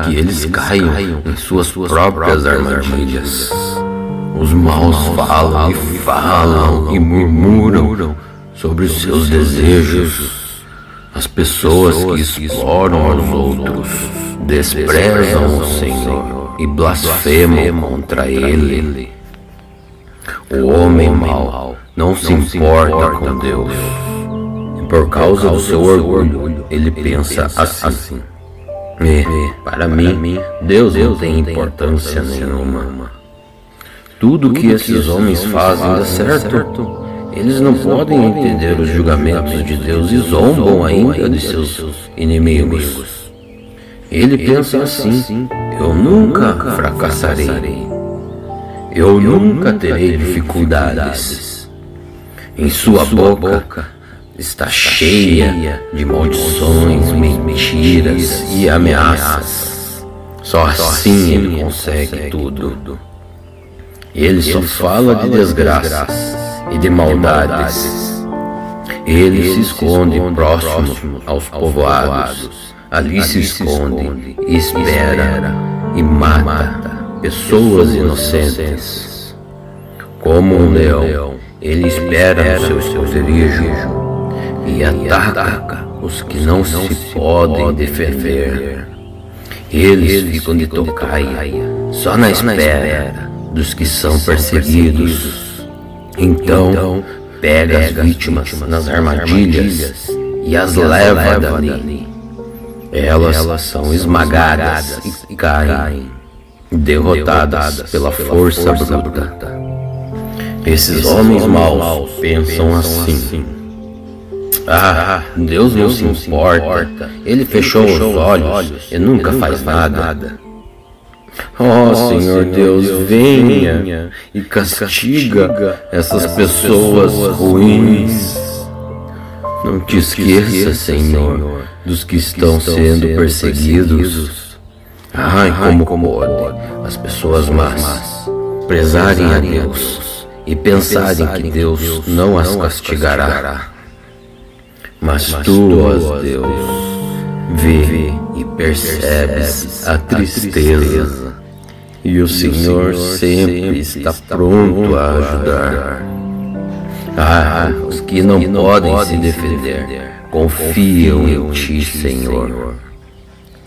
Speaker 1: Que eles caiam em suas próprias armadilhas. Os maus falam e murmuram sobre os seus desejos. As pessoas que exploram os outros desprezam o Senhor e blasfemam contra Ele. O homem mau não se importa com Deus. E por causa do seu orgulho, ele pensa assim: para mim, Deus não tem importância nenhuma. Tudo que esses homens fazem dá certo. Eles não podem entender os julgamentos de Deus e zombam ainda de seus inimigos. Ele pensa assim: eu nunca fracassarei. Eu nunca terei dificuldades. Em sua boca está cheia de maldições, mentiras e ameaças. Só assim ele consegue tudo. Ele só fala de desgraças e de maldades. Ele se esconde próximo aos povoados. Ali se esconde, espera e mata pessoas inocentes. Como um leão, ele espera no seu esconderijo e ataca os que não se podem defender. Eles ficam de tocaia, só na espera dos que são perseguidos. Então, pega as vítimas nas armadilhas e as leva dali. Elas são esmagadas e caem, derrotadas pela força bruta. Esses homens maus pensam assim: Deus não se importa, Ele fechou os olhos e nunca faz nada. Senhor Deus, venha e castiga essas pessoas ruins. Não te esqueça, Senhor, dos que estão sendo perseguidos. Como pode as pessoas más prezarem a Deus e pensarem que Deus não as castigará. Mas tu, ó Deus, vê e percebes a tristeza, e o Senhor sempre está pronto a ajudar. Os que não podem se defender confiam em ti, Senhor.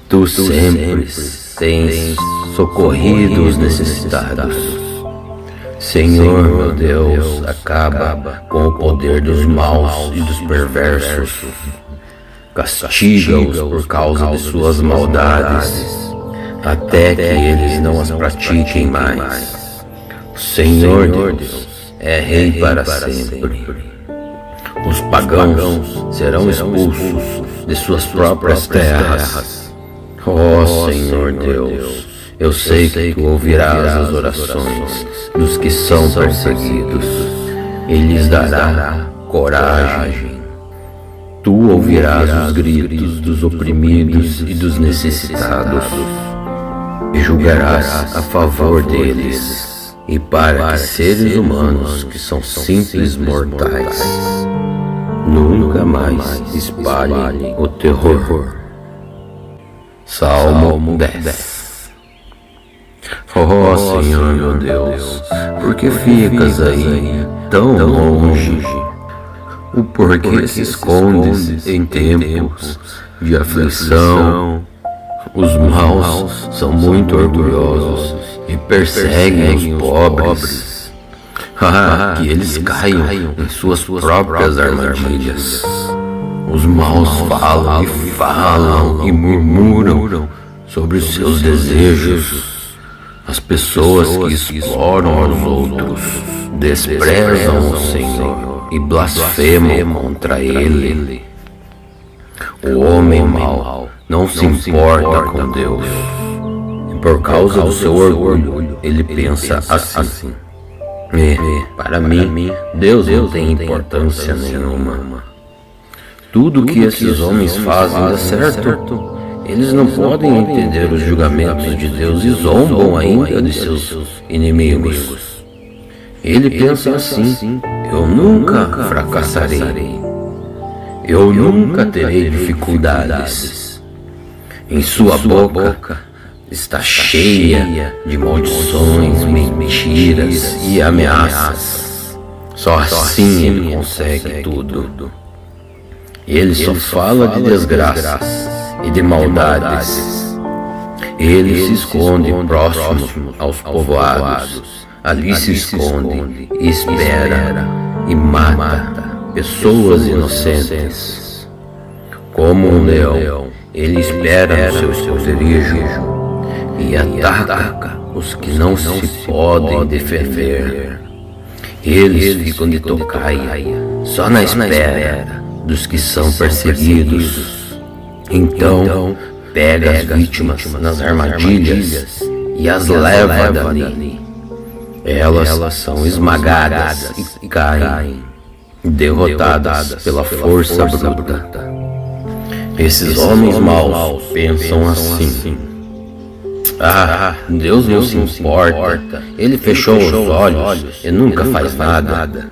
Speaker 1: Tu sempre tens socorrido os necessitados. Senhor, meu Deus, acaba com o poder dos maus e dos perversos. Castiga-os por causa de suas maldades, até que eles não as pratiquem mais. O Senhor Deus é Rei para sempre. Os pagãos serão expulsos de suas próprias terras. Senhor Deus, eu sei que tu ouvirás as orações dos que são perseguidos e lhes dará coragem. Tu ouvirás os gritos dos oprimidos e dos necessitados e julgarás a favor deles. E para que seres humanos que são simples mortais nunca mais espalhem o terror. Salmo 10. Senhor meu Deus, por que ficas aí tão longe? O porquê se escondes em tempos de aflição? Os maus são muito orgulhosos e perseguem os pobres. Que eles caiam em suas próprias armadilhas. Os maus falam e murmuram sobre os seus desejos. As pessoas que exploram os outros desprezam o Senhor e blasfemam contra Ele. O homem mau não se importa com Deus. E por causa do seu orgulho, ele pensa assim: para mim, Deus não tem importância nenhuma. Tudo que esses homens fazem dá certo. Eles não podem entender os julgamentos de Deus e zombam ainda de seus inimigos. Ele pensa assim: eu nunca fracassarei. Eu nunca terei dificuldades. Em sua boca está cheia de maldições, mentiras e ameaças. Só assim ele consegue tudo. Ele só fala de desgraças e de maldades. Ele se esconde próximo aos povoados. Ali se esconde, espera e mata pessoas inocentes. Como um leão, ele espera no seu esconderijo e ataca os que não se podem defender. Eles ficam de tocaia, só na espera dos que são perseguidos. Então, pega as vítimas nas armadilhas e as leva dali. Elas são esmagadas e caem, derrotadas pela força bruta. Esses homens maus pensam assim: Deus não se importa. Ele fechou os olhos e nunca faz nada.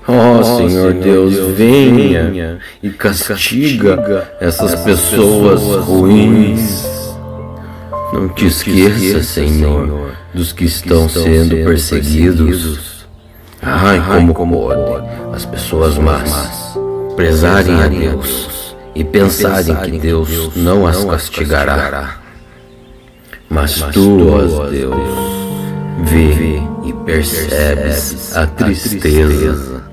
Speaker 1: Ó Senhor Deus, venha e castiga essas pessoas ruins. Não te esqueça, Senhor, dos que estão sendo perseguidos. Como pode as pessoas más prezarem a Deus e pensarem que Deus não as castigará. Mas tu, ó Deus, vê e percebes a tristeza,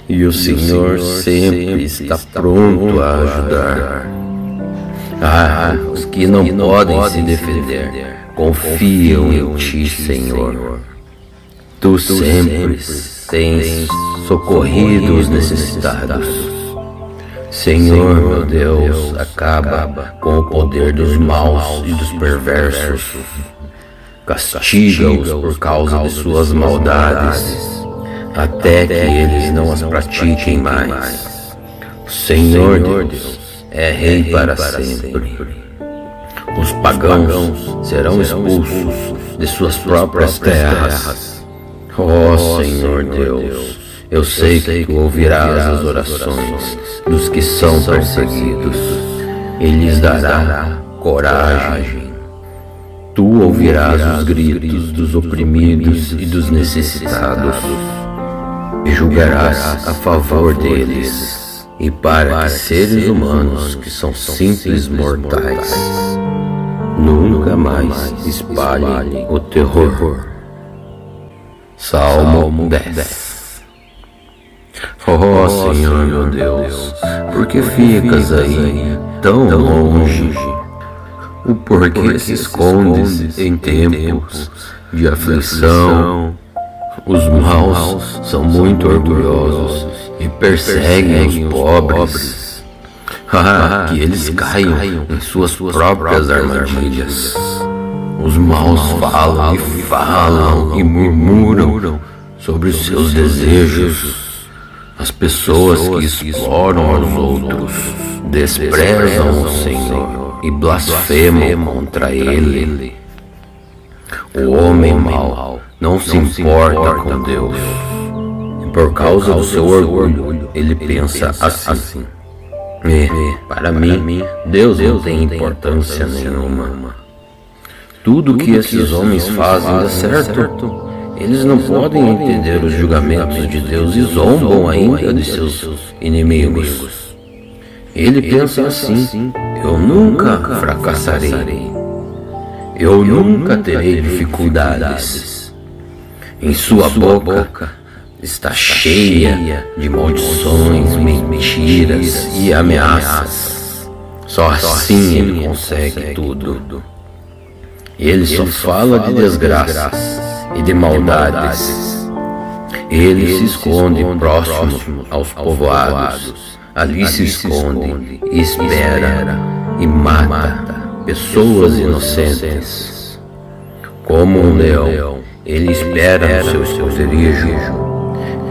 Speaker 1: e o Senhor sempre está pronto a ajudar. Os que não podem se defender confiam em ti, Senhor. Tu sempre tens socorrido os necessitados. Senhor, meu Deus, acaba com o poder dos maus e dos perversos. Castiga-os por causa de suas maldades, até que eles não as pratiquem mais. O Senhor Deus é Rei para sempre. Os pagãos serão expulsos de suas próprias terras. Ó Senhor Deus, eu sei que tu ouvirás as orações dos que são perseguidos e lhes dará coragem. Tu ouvirás os gritos dos oprimidos e dos necessitados e julgarás a favor deles, e para que seres humanos que são simples mortais nunca mais espalhem o terror. Salmo 10. Ó Senhor meu Deus, por que ficas aí tão longe? O porquê se escondes em tempos de aflição? Os maus são muito orgulhosos e perseguem os pobres. Que eles caiam em suas próprias armadilhas. Os maus falam e murmuram sobre os seus desejos. As pessoas que exploram aos outros desprezam o Senhor e blasfemam contra Ele. O homem mau não se importa com Deus, e por causa do seu orgulho ele pensa assim: para mim, Deus não tem importância nenhuma. Tudo que esses homens fazem dá certo. Eles não podem entender os julgamentos de Deus e zombam ainda de seus inimigos. Ele pensa assim: eu nunca fracassarei. Eu nunca terei dificuldades. Em sua boca está cheia de maldições, mentiras e ameaças. Só assim ele consegue tudo. Ele só fala de desgraças e de maldades. Ele se esconde próximo aos povoados. Ali se esconde e espera e mata pessoas inocentes. Como um leão, ele espera no seu esconderijo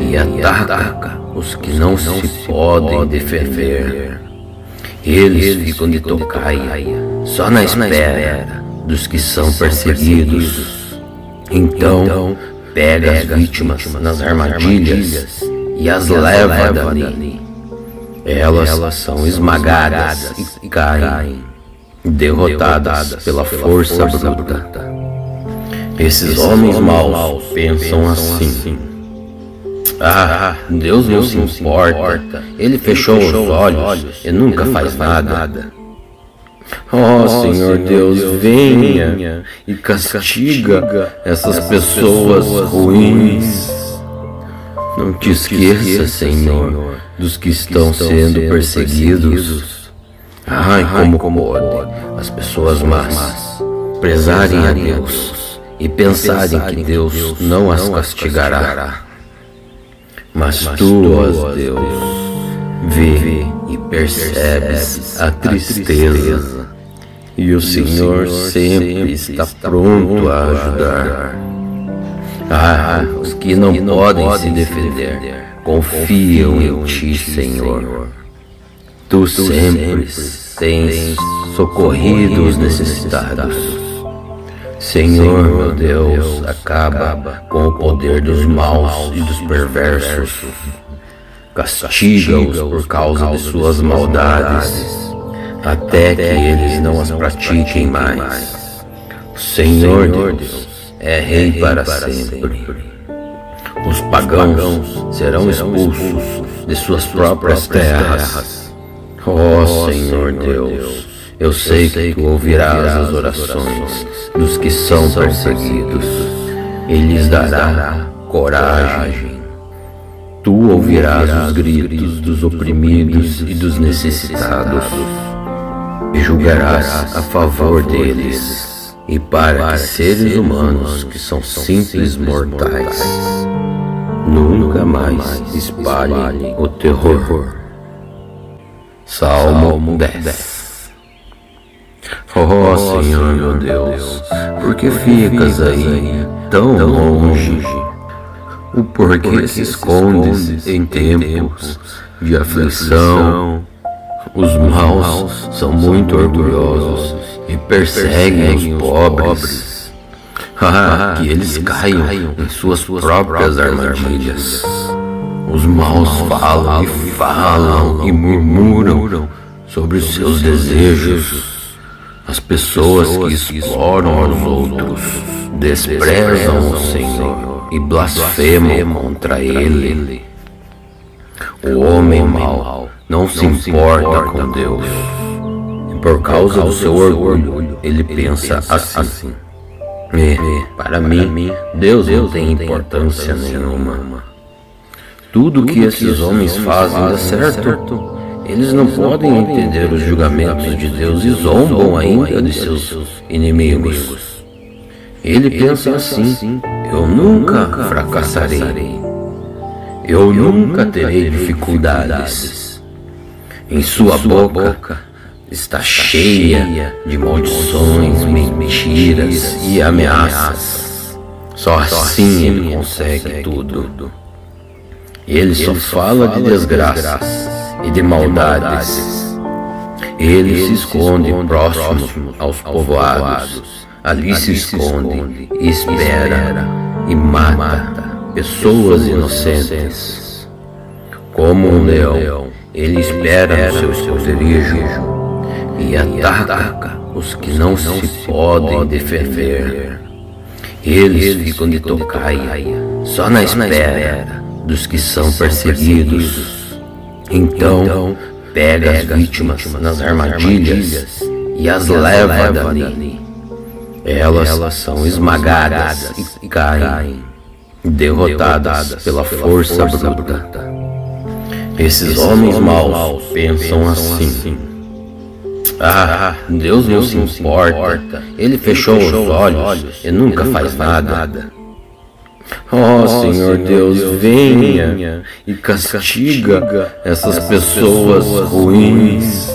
Speaker 1: e ataca os que não se podem defender. Eles ficam de tocaia, só na espera dos que são perseguidos. Então pega as vítimas nas armadilhas e as leva dali. Elas são esmagadas e caem, derrotadas pela força bruta. Esses homens maus pensam assim: Deus não se importa. Ele fechou os olhos e nunca faz nada. Ó Senhor Deus, venha e castiga essas pessoas ruins. Não te esqueça, Senhor, dos que estão sendo perseguidos. Como pode as pessoas más prezarem a Deus e pensarem que Deus não as castigará. Mas tu, ó Deus, vê e percebes a tristeza, e o Senhor sempre está pronto a ajudar. Os que não podem se defender confiam em ti, Senhor. Tu sempre tens socorrido os necessitados. Senhor, meu Deus, acaba com o poder dos maus e dos perversos. Castiga-os por causa de suas maldades, até que eles não as pratiquem mais. O Senhor Deus é Rei para sempre. Os pagãos serão expulsos de suas próprias terras. Ó Senhor Deus, eu sei que Tu ouvirás as orações dos que são perseguidos e lhes dará coragem. Tu ouvirás os gritos dos oprimidos e dos necessitados e julgarás a favor deles, e para que seres humanos que são simples mortais nunca mais espalhem o terror. Salmo 10. Ó Senhor meu Deus, por que ficas aí tão longe? O porquê se escondes em tempos de aflição? Os maus são muito orgulhosos e perseguem os pobres. Que eles caiam em suas próprias armadilhas. Os maus falam e murmuram sobre os seus desejos. As pessoas que exploram os outros desprezam o Senhor e blasfemam contra Ele. O homem mau não se importa com Deus, e por causa do seu orgulho ele pensa assim: para mim, Deus não tem importância nenhuma. Tudo que esses homens fazem dá certo. Eles não podem entender os julgamentos de Deus e zombam ainda de seus inimigos. Ele pensa assim: eu nunca fracassarei. Eu nunca terei dificuldades. Em sua boca está cheia de maldições, mentiras e ameaças. Só assim ele consegue tudo. Ele só fala de desgraças e de maldades. Ele se esconde próximo aos povoados. Ali se esconde e espera e mata pessoas inocentes. Como um leão, ele espera no seu esconderijo e ataca os que não se podem defender. Eles ficam de tocaia, só na espera dos que são perseguidos. Então, pega as vítimas nas armadilhas e as leva dali. Elas são esmagadas e caem, derrotadas pela força bruta. Esses homens maus pensam assim: Deus não se importa, Ele fechou os olhos e nunca faz nada. Ó Senhor Deus, venha e castiga essas pessoas ruins.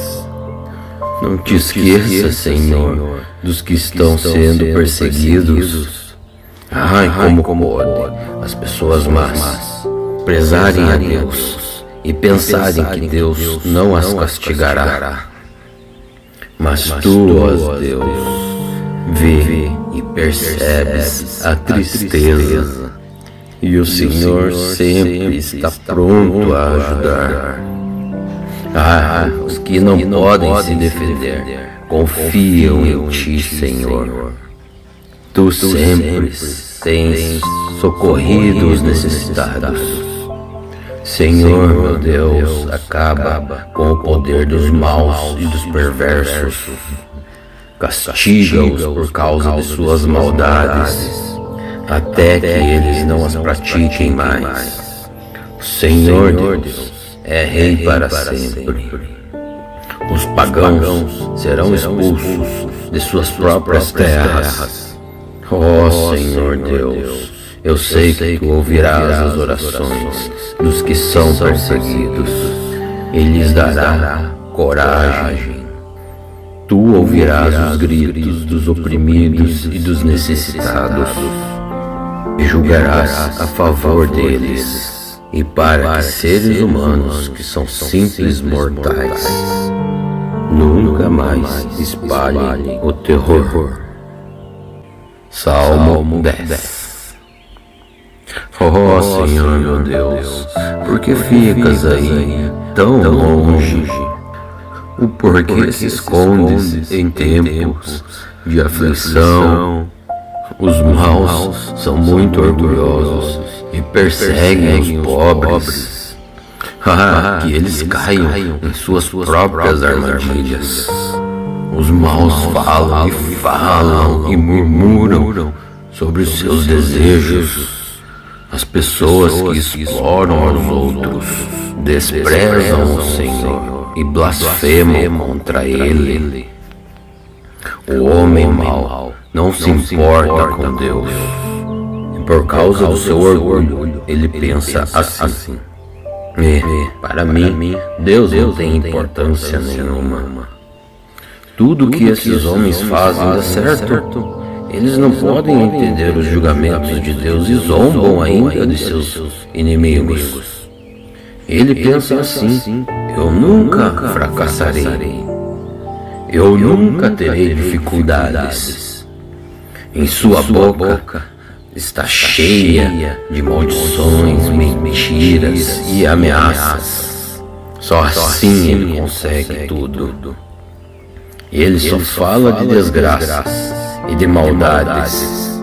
Speaker 1: Não te esqueça, Senhor, dos que estão sendo perseguidos. Como pode as pessoas más prezarem a Deus e pensarem que Deus não as castigará. Mas Tu, ó Deus, vê e percebes a tristeza, e o Senhor sempre está pronto a ajudar. Os que não podem se defender confiam em Ti, Senhor. Tu sempre tens socorrido os necessitados. Senhor, meu Deus, acaba com o poder dos maus e dos perversos. Castiga-os por causa de suas maldades, até que eles não as pratiquem mais. O Senhor Deus é Rei para sempre. Os pagãos serão expulsos de suas próprias terras. Ó Senhor Deus, eu sei que Tu ouvirás as orações dos que são perseguidos e lhes dará coragem. Tu ouvirás os gritos dos oprimidos e dos necessitados e julgarás a favor deles, e para que seres humanos que são simples mortais nunca mais espalhem o terror. Salmo 10. Oh Senhor meu Deus, por que ficas aí tão longe? O porquê se escondes em tempos de aflição? Os maus são muito orgulhosos e perseguem os pobres. Que eles caiam em suas próprias armadilhas. Os maus falam e murmuram sobre os seus desejos. As pessoas que exploram aos outros desprezam o Senhor e blasfemam contra Ele. O homem mau não se importa com Deus. E por causa do seu orgulho, ele pensa assim: para mim, Deus não tem importância nenhuma. Tudo que esses homens fazem dá certo. Eles não podem entender os julgamentos de Deus e zombam ainda de seus inimigos. Ele pensa assim: eu nunca fracassarei. Eu nunca terei dificuldades. Em sua boca está cheia de maldições, mentiras e ameaças. Só assim ele consegue tudo. Ele só fala de desgraças e de maldades.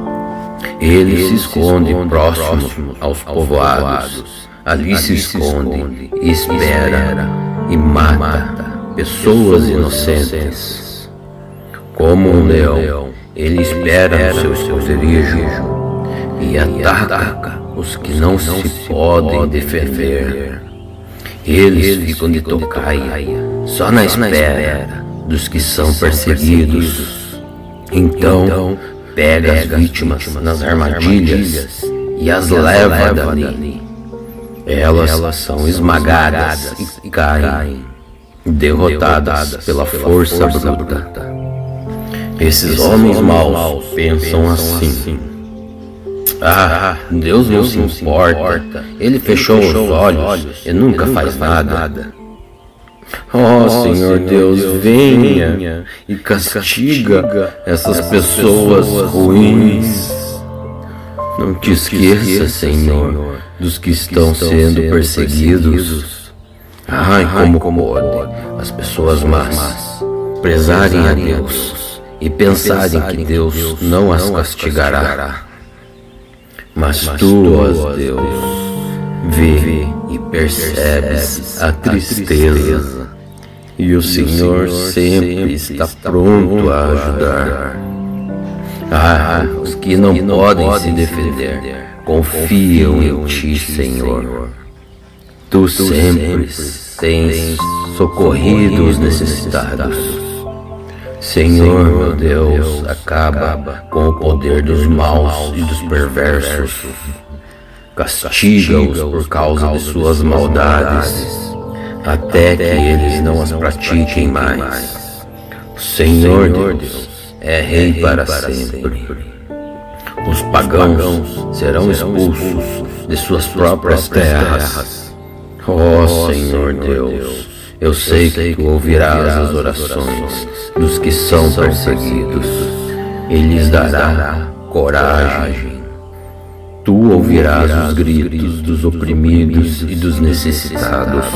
Speaker 1: Ele se esconde próximo aos povoados. Ali se esconde e espera e mata pessoas inocentes. Como um leão, ele espera no seu esconderijo e ataca os que não se podem defender. Eles ficam de tocaia, só na espera dos que são perseguidos. Então, pega as vítimas nas armadilhas e as leva dali. Elas são esmagadas e caem, derrotadas pela força bruta. Esses homens maus pensam assim: Deus não se importa, Ele fechou os olhos e nunca faz nada. Senhor Deus, venha e castiga essas pessoas ruins. Não te esqueça, Senhor, dos que estão sendo perseguidos. Como pode as pessoas más prezarem a Deus e pensarem que Deus não as castigará. Mas tu, ó Deus, vê e percebes a tristeza, e o Senhor sempre está pronto a ajudar. Os que não podem se defender confiam em ti, Senhor. Tu sempre tens socorrido os necessitados. Senhor, meu Deus, acaba com o poder dos maus e dos perversos. Castiga-os por causa de suas maldades, até que eles não as pratiquem mais. O Senhor Deus é Rei para sempre. Os pagãos serão expulsos de suas próprias terras. Senhor Deus, eu sei que tu ouvirás as orações dos que são perseguidos e lhes dará coragem. Tu ouvirás os gritos dos oprimidos e dos necessitados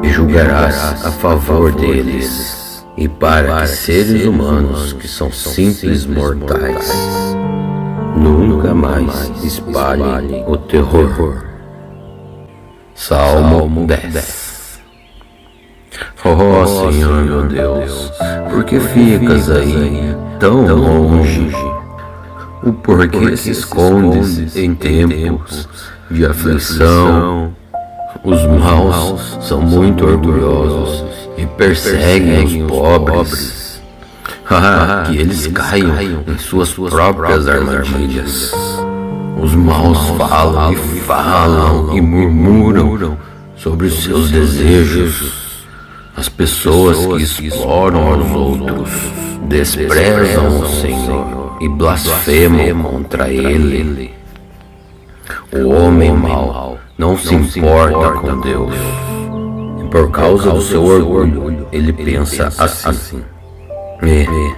Speaker 1: e julgarás a favor deles, e para que seres humanos que são simples mortais nunca mais espalhem o terror. Salmo 10. Senhor meu Deus, por que ficas aí tão longe? O porquê se escondes em tempos de aflição? Os maus são muito orgulhosos e perseguem os pobres. Que eles caiam em suas próprias armadilhas. Os maus falam e murmuram sobre os seus desejos. As pessoas que exploram aos outros desprezam o Senhor e blasfemam contra Ele. O homem mau não se importa com Deus. E por causa do seu orgulho, ele pensa assim: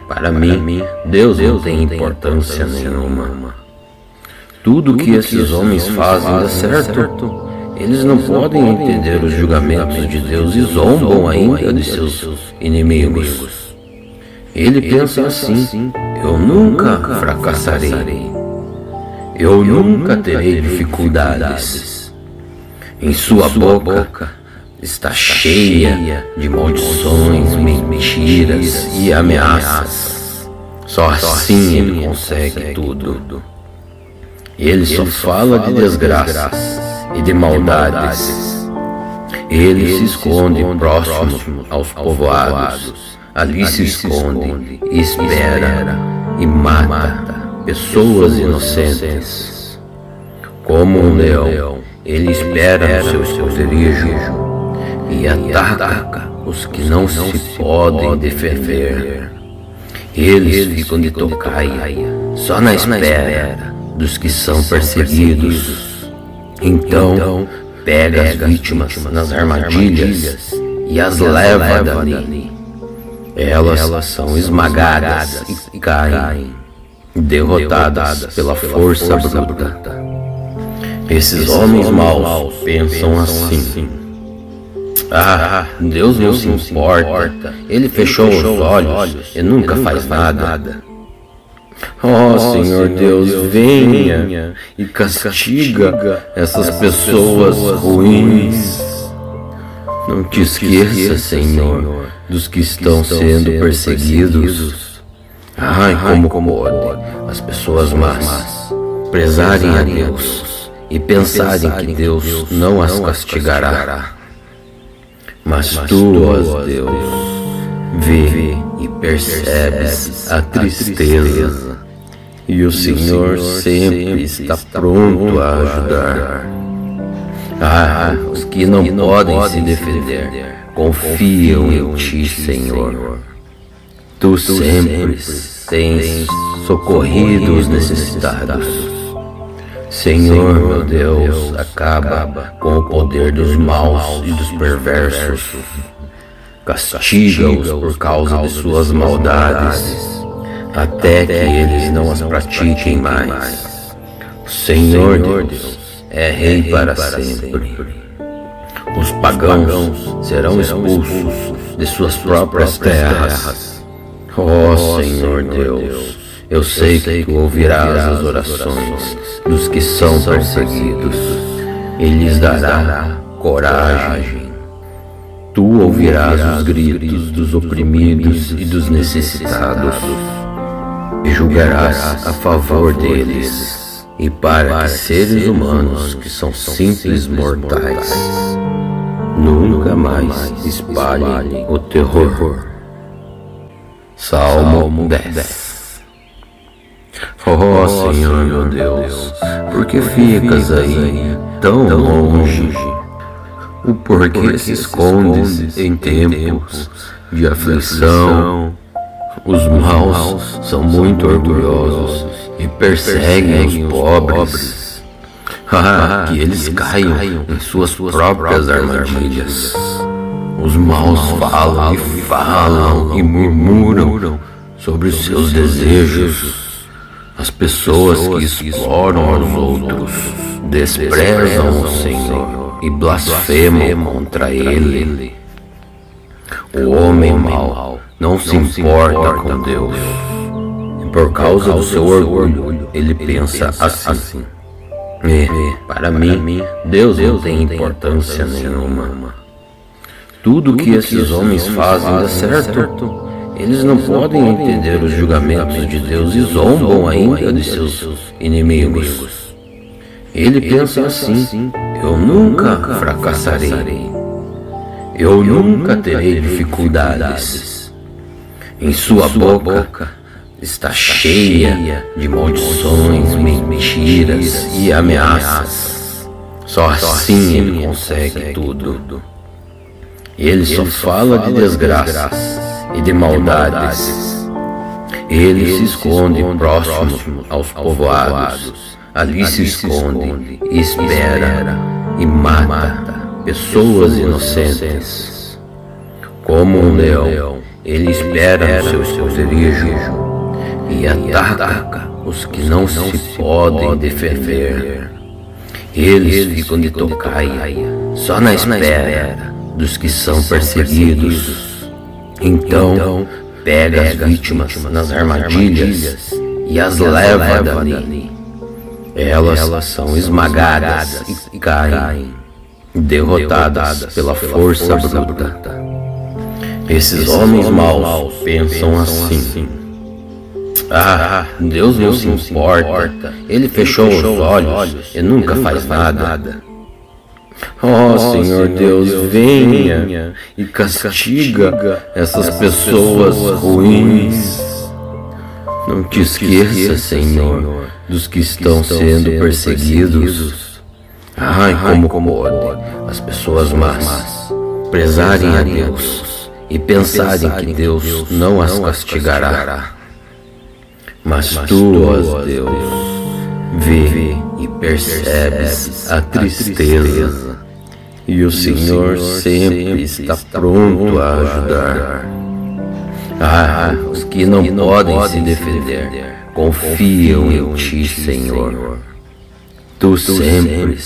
Speaker 1: Para mim, Deus não tem importância nenhuma. Tudo que esses homens fazem dá certo. Eles não podem entender os julgamentos de Deus e zombam ainda de seus inimigos. Ele pensa assim: eu nunca fracassarei. Eu nunca terei dificuldades. Em sua boca está cheia de maldições, mentiras e ameaças. Só assim ele consegue tudo. Ele só fala de desgraças e de maldades. Ele se esconde próximo aos povoados. Ali se esconde e espera e mata pessoas inocentes. Como um leão, ele espera no seu esconderijo e ataca os que não se podem defender. Eles ficam de tocaia, só na espera dos que são perseguidos. Então, pega as vítimas nas armadilhas e as leva dali. Elas são esmagadas e caem, derrotadas pela força bruta. Esses homens maus pensam assim: Deus não se importa, Ele fechou os olhos e nunca faz nada. Senhor Deus, venha e castiga essas pessoas ruins. Não te esqueça, Senhor, dos que estão sendo perseguidos. Como pode as pessoas más prezarem a Deus e pensarem que Deus não as castigará. Mas tu, ó Deus, vê e percebes a tristeza, e o Senhor sempre está pronto a ajudar. Os que não podem se defender confiam em ti, Senhor. Tu sempre tens socorrido os necessitados. Senhor, meu Deus, acaba com o poder dos maus e dos perversos. Castiga-os por causa de suas maldades, até que eles não as pratiquem mais. O Senhor Deus é Rei para sempre. Os pagãos serão expulsos de suas próprias terras. Senhor Deus, eu sei que tu ouvirás as orações dos que são perseguidos e lhes dará coragem. Tu ouvirás os gritos dos oprimidos e dos necessitados e julgarás a favor deles, e para que seres humanos que são simples mortais nunca mais espalhem o terror. Salmo 10. Senhor meu Deus, por que ficas aí tão longe? O porquê se escondes em tempos de aflição? Os maus são muito orgulhosos e perseguem os pobres. Que eles caiam em suas próprias armadilhas. Os maus falam e murmuram sobre os seus desejos. As pessoas que exploram aos outros desprezam o Senhor e blasfemam contra Ele. O homem mau não se importa com Deus, e por causa do seu orgulho ele pensa assim: para mim, Deus não tem importância nenhuma. Tudo que esses homens fazem dá certo. Eles não podem entender os julgamentos de Deus e zombam ainda de seus inimigos. Ele pensa assim: eu nunca fracassarei. Eu nunca terei dificuldades. Em sua boca está cheia de maldições, mentiras e ameaças. Só assim ele consegue tudo. Ele só fala de desgraças e de maldades. Ele se esconde próximo aos povoados. Ali se esconde e espera e mata pessoas inocentes. Como um leão, ele espera no seu esconderijo e ataca os que não se podem defender. Eles ficam de tocaia, só na espera dos que são perseguidos. Então, pega as vítimas nas armadilhas e as leva dali. Elas são esmagadas e caem, derrotadas pela força bruta. Esses homens maus pensam assim: Deus não se importa, Ele fechou os olhos e nunca faz nada. Senhor Deus, venha e castiga essas pessoas ruins. Não te esqueça, Senhor, dos que estão sendo perseguidos. Como pode as pessoas más prezarem a Deus e pensarem que Deus não as castigará. Mas tu, ó Deus, vê e percebes a tristeza, e o Senhor sempre está pronto a ajudar. Os que não podem se defender confiam em ti, Senhor. Tu sempre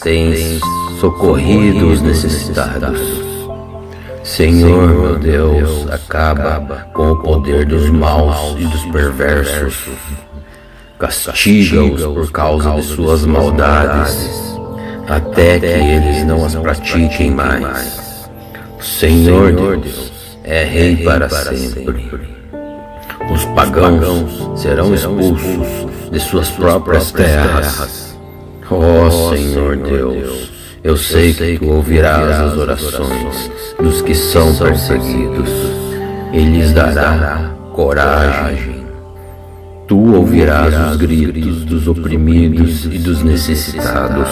Speaker 1: tens socorrido os necessitados. Senhor, meu Deus, acaba com o poder dos maus e dos perversos. Castiga-os por causa de suas maldades, até que eles não as pratiquem mais. O Senhor Deus é Rei para sempre. Os pagãos serão expulsos de suas próprias terras. Senhor Deus, eu sei que tu ouvirás as orações dos que são perseguidos e lhes dará coragem. Tu ouvirás os gritos dos oprimidos e dos necessitados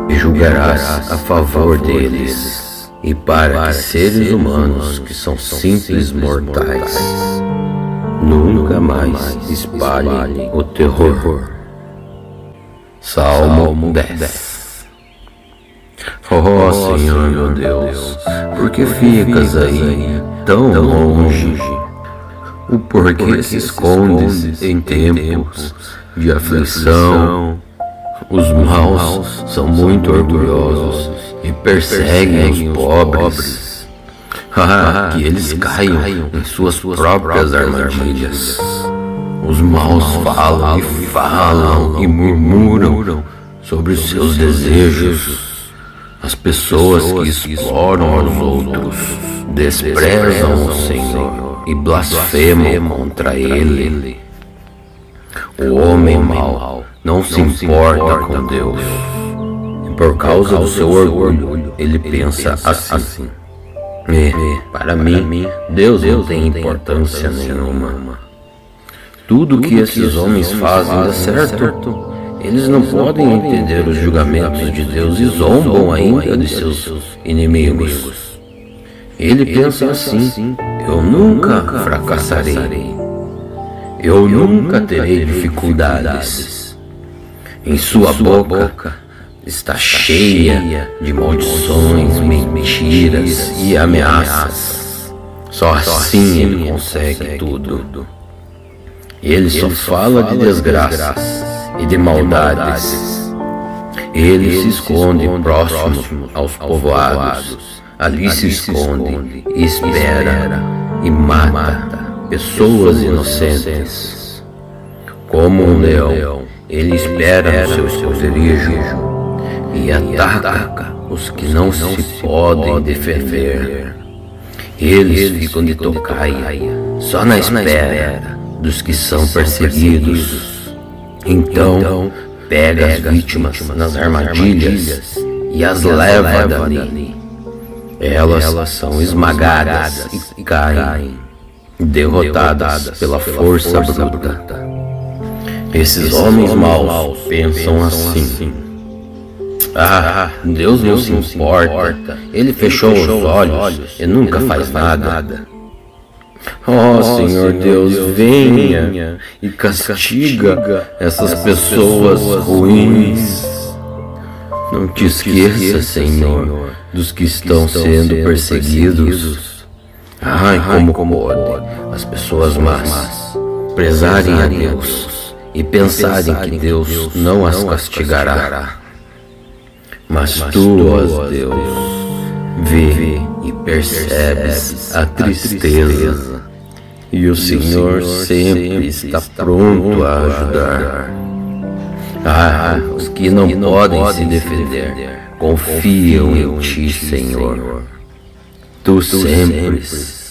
Speaker 1: e julgarás a favor deles, e para que seres humanos que são simples mortais nunca mais espalhem o terror. Salmo 10. Senhor meu Deus, por que ficas aí tão longe? O porquê se escondes em tempos de aflição? Os maus são muito orgulhosos e perseguem os pobres. Que eles caiam em suas próprias armadilhas. Os maus falam e murmuram sobre os seus desejos. As pessoas que exploram aos outros desprezam o Senhor e blasfemam contra Ele. O homem mau não se importa com Deus, e por causa do seu orgulho ele pensa assim: para mim, Deus não tem importância nenhuma. Tudo que esses homens fazem dá certo. Eles não podem entender os julgamentos de Deus e zombam ainda de seus inimigos. Ele pensa assim: eu nunca fracassarei. Eu nunca terei dificuldades. Em sua boca está cheia de maldições, mentiras e ameaças. Só assim ele consegue tudo. Ele só fala de desgraças e de maldades. Ele se esconde próximo aos povoados. Ali se esconde e espera e mata pessoas inocentes. Como um leão, ele espera no seu esconderijo e ataca os que não se podem defender. Eles ficam de tocaia, só na espera dos que são perseguidos. Então, pega as vítimas nas armadilhas e as leva dali. Elas são esmagadas e caem, derrotadas pela força bruta. Esses homens maus pensam assim: Deus não se importa, Ele fechou os olhos e nunca faz nada. Senhor Deus, venha e castiga essas pessoas ruins. Não te esqueça, Senhor, dos que estão sendo perseguidos. Ai, como pode as pessoas más prezarem a Deus e pensarem que Deus não as castigará. Mas tu, ó Deus, vê e percebes a tristeza, e o Senhor sempre está pronto a ajudar. Os que não podem se defender confiam em ti, Senhor. Tu sempre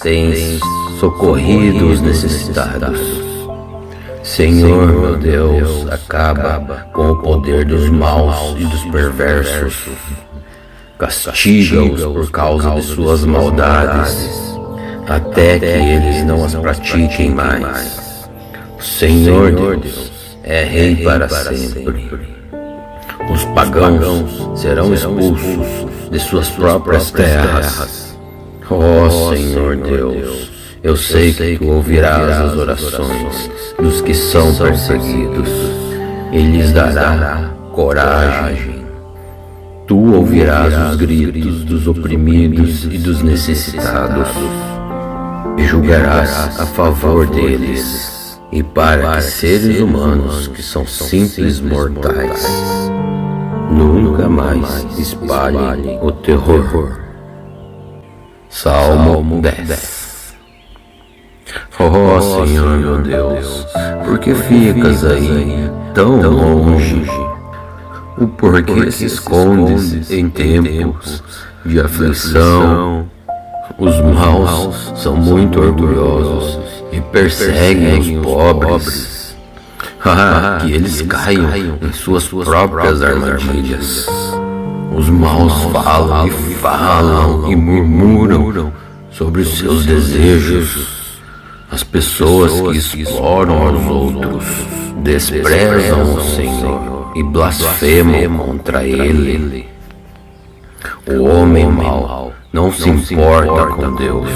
Speaker 1: tens socorrido os necessitados. Senhor, meu Deus, acaba com o poder dos maus e dos perversos. Castiga-os por causa de suas maldades, até que eles não as pratiquem mais. O Senhor Deus é Rei para sempre. Os pagãos serão expulsos de suas próprias terras. Ó Senhor Deus, eu sei que Tu ouvirás as orações dos que são perseguidos e lhes dará coragem. Tu ouvirás os gritos dos oprimidos e dos necessitados e julgarás a favor deles, e para que seres humanos que são simples mortais nunca mais espalhem o terror. Salmo 10. Ó Senhor meu Deus, por que ficas aí tão longe? O porquê se escondes em tempos de aflição? Os maus são muito orgulhosos e perseguem os pobres. Que eles caiam em suas próprias armadilhas. Os maus falam e murmuram sobre os seus desejos. As pessoas que exploram aos outros desprezam o Senhor e blasfemam contra Ele. O homem mau não se importa com Deus,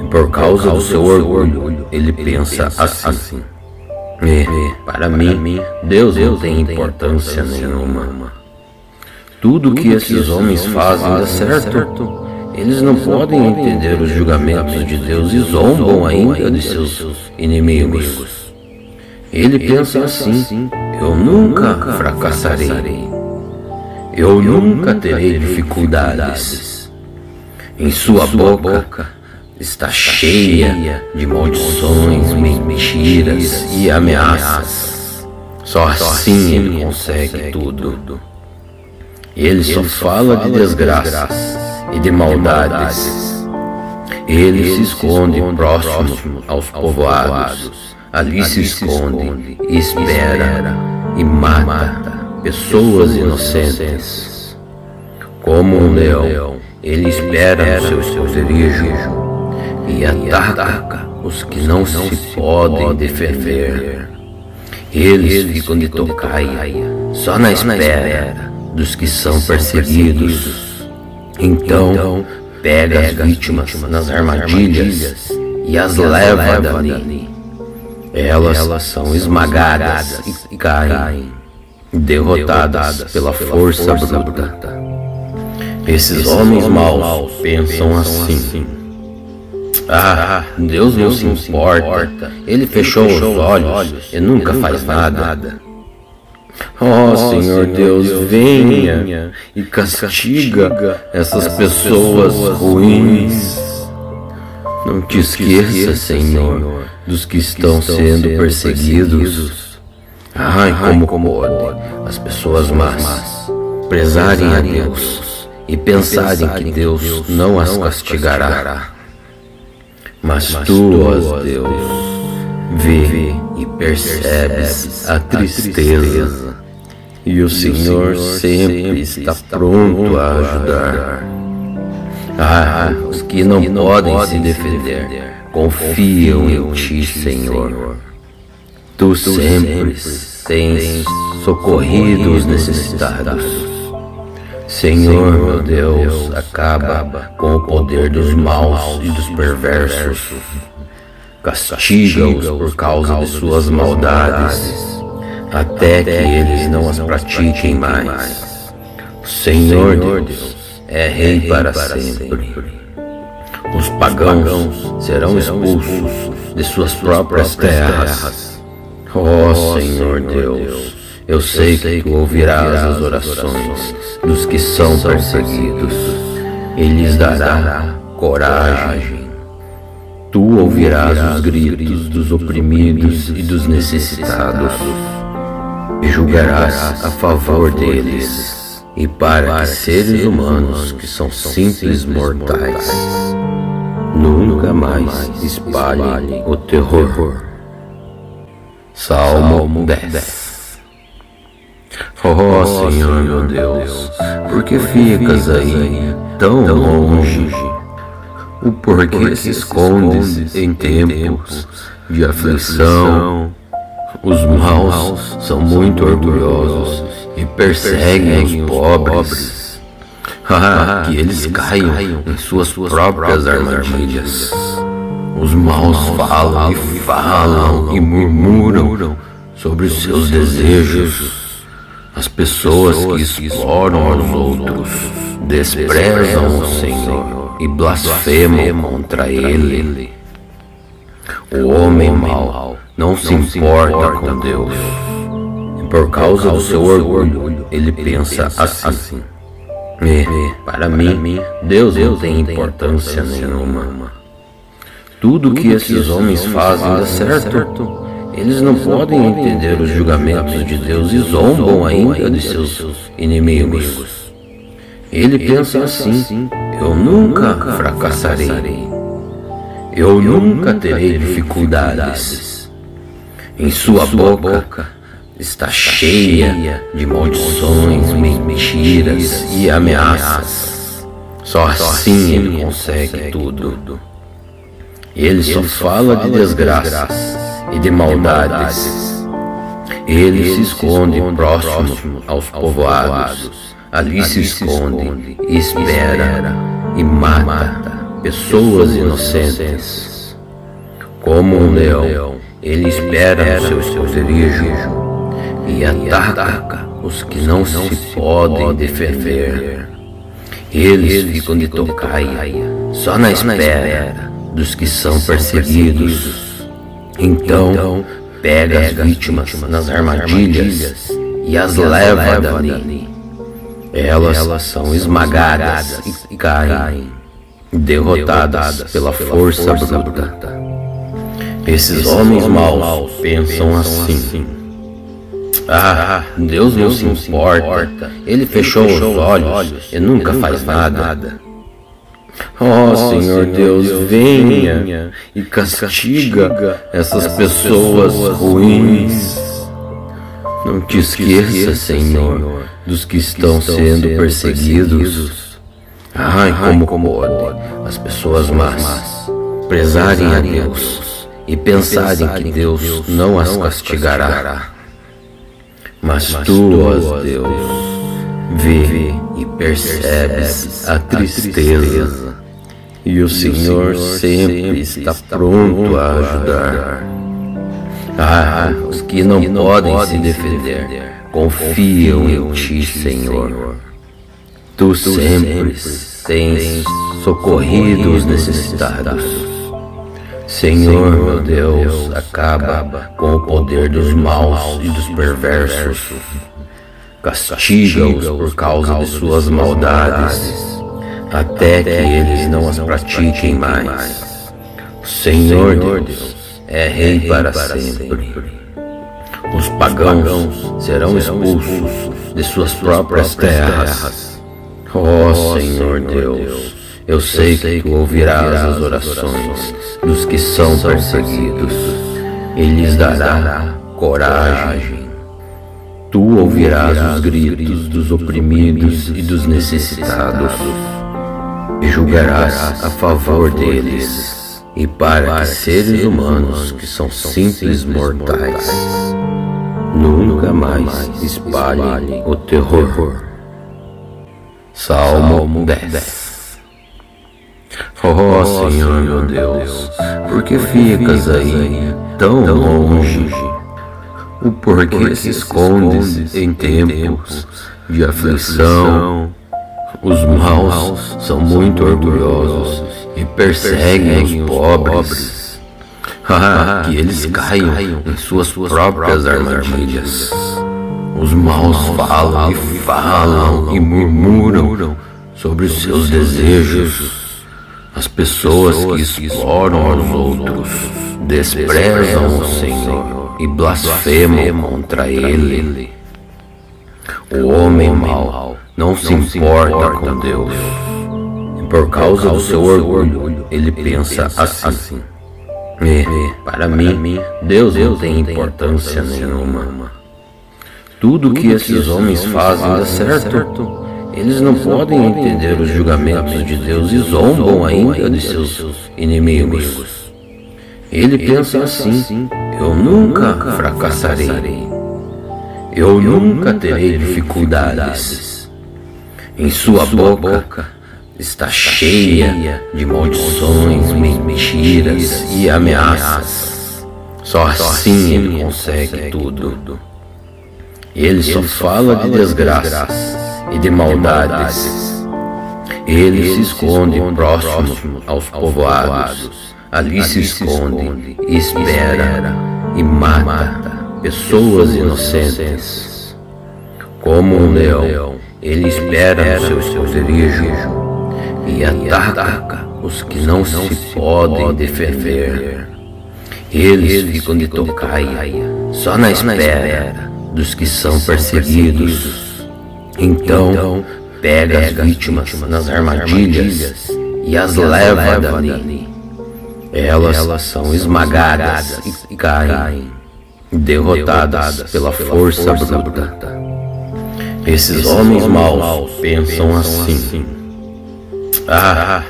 Speaker 1: e por causa do seu orgulho ele pensa assim: para mim, Deus não tem importância nenhuma. Tudo que esses homens fazem dá certo. Eles não podem entender os julgamentos de Deus e zombam ainda de seus inimigos. Ele pensa assim: eu nunca fracassarei. Eu nunca terei dificuldades. Em sua boca está cheia de maldições, mentiras e ameaças. Só assim ele consegue tudo. Ele só fala de desgraças e de maldades. Ele se esconde próximo aos povoados. Ali se esconde e espera e mata pessoas inocentes. Como um leão, ele espera no seu esconderijo e ataca os que não se podem defender. Eles ficam de tocaia, só na espera dos que são perseguidos. Então pega as vítimas nas armadilhas e as leva dali. Elas são esmagadas e caem, derrotadas pela força bruta. Esses homens maus pensam assim: Deus não se importa, Ele fechou os olhos e nunca faz nada. Senhor Deus, venha e castiga essas pessoas ruins. Não te esqueça, Senhor, dos que estão sendo perseguidos. Como pode as pessoas más prezarem a Deus e pensarem que Deus não as castigará. Mas tu, ó Deus, vê e percebes a tristeza, e o Senhor sempre está pronto a ajudar. Os que não podem se defender confiam em ti, Senhor. Tu sempre tens socorrido os necessitados. Senhor, meu Deus, acaba com o poder dos maus e dos perversos. Castiga-os por causa de suas maldades, até que eles não as pratiquem mais. O Senhor Deus é Rei para sempre. Os pagãos serão expulsos de suas próprias terras. Ó Senhor Deus, eu sei que tu ouvirás as orações dos que são perseguidos e lhes dará coragem. Tu ouvirás os gritos dos oprimidos e dos necessitados e julgarás a favor deles, e para que seres humanos que são simples mortais nunca mais espalhem o terror. Salmo 10. Ó Senhor meu Deus, por que ficas aí tão longe? O porquê se escondes em tempos de aflição? Os maus são muito orgulhosos e perseguem os pobres. Que eles caiam em suas próprias armadilhas. Os maus falam e murmuram sobre os seus desejos. As pessoas que exploram aos outros desprezam o Senhor e blasfemam contra Ele. O homem mau não se importa com Deus, e por causa do seu orgulho, ele pensa assim: para mim, Deus não tem importância nenhuma. Tudo que esses homens fazem dá certo. Eles não podem entender os julgamentos de Deus e zombam ainda de seus inimigos. Ele pensa assim: eu nunca fracassarei. Eu nunca terei dificuldades. Em sua boca está cheia de maldições, mentiras e ameaças. Só assim ele consegue tudo. Ele só fala de desgraças e de maldades. Ele se esconde próximo aos povoados. Ali se esconde e espera e mata pessoas inocentes. Como um leão, ele espera no seu esconderijo e ataca os que não se podem defender. Eles ficam de tocaia, só na espera dos que são perseguidos. Então, pega as vítimas nas armadilhas e as leva dali. Elas são esmagadas e caem, derrotadas pela força bruta. Esses homens maus pensam assim: Deus não se importa, Ele fechou os olhos e nunca faz nada. Ó Senhor Deus, venha e castiga essas pessoas ruins. Não te esqueça, Senhor, dos que estão sendo perseguidos. Como pode as pessoas más prezarem a Deus e pensarem que Deus não as castigará. Mas tu, ó Deus, vê e percebes a tristeza, e o Senhor sempre está pronto a ajudar. Os que não podem se defender confiam em ti, Senhor. Tu sempre tens socorrido os necessitados. Senhor, meu Deus, acaba com o poder dos maus e dos perversos. Castiga-os por causa de suas maldades, até que eles não as pratiquem mais. O Senhor Deus é Rei para sempre. Os pagãos serão expulsos de suas próprias terras. Ó Senhor Deus, eu sei que tu ouvirás as orações dos que são perseguidos e lhes dará coragem. Tu ouvirás os gritos dos oprimidos e dos necessitados e julgarás a favor deles, e para que seres humanos que são simples mortais nunca mais espalhem o terror. Salmo 10. Ó Senhor meu Deus, por que ficas aí tão longe? O porquê se escondes em tempos de aflição? Os maus são muito orgulhosos e perseguem os pobres. Que eles caiam em suas próprias armadilhas. Os maus falam e murmuram sobre os seus desejos. As pessoas que exploram os outros desprezam o Senhor e blasfemam contra Ele. O homem mau não se importa com Deus. E por causa do seu orgulho, ele pensa assim: para mim, Deus não tem importância nenhuma. Tudo que esses homens fazem dá certo. Eles não podem entender os julgamentos de Deus e zombam ainda de seus inimigos. Ele pensa assim: eu nunca fracassarei. Eu nunca terei dificuldades. Em sua boca está cheia de maldições, mentiras e ameaças. Só assim ele consegue tudo. Ele só fala de desgraça e de maldades. Ele se esconde próximo aos povoados. Ali se esconde e espera e mata pessoas inocentes. Como um leão, ele espera no seu esconderijo e ataca os que não se podem defender. Eles ficam de tocaia, só na espera dos que são perseguidos. Então, pega as vítimas nas armadilhas e as leva dali. Elas são esmagadas e caem, derrotadas pela força bruta. Esses homens maus pensam assim: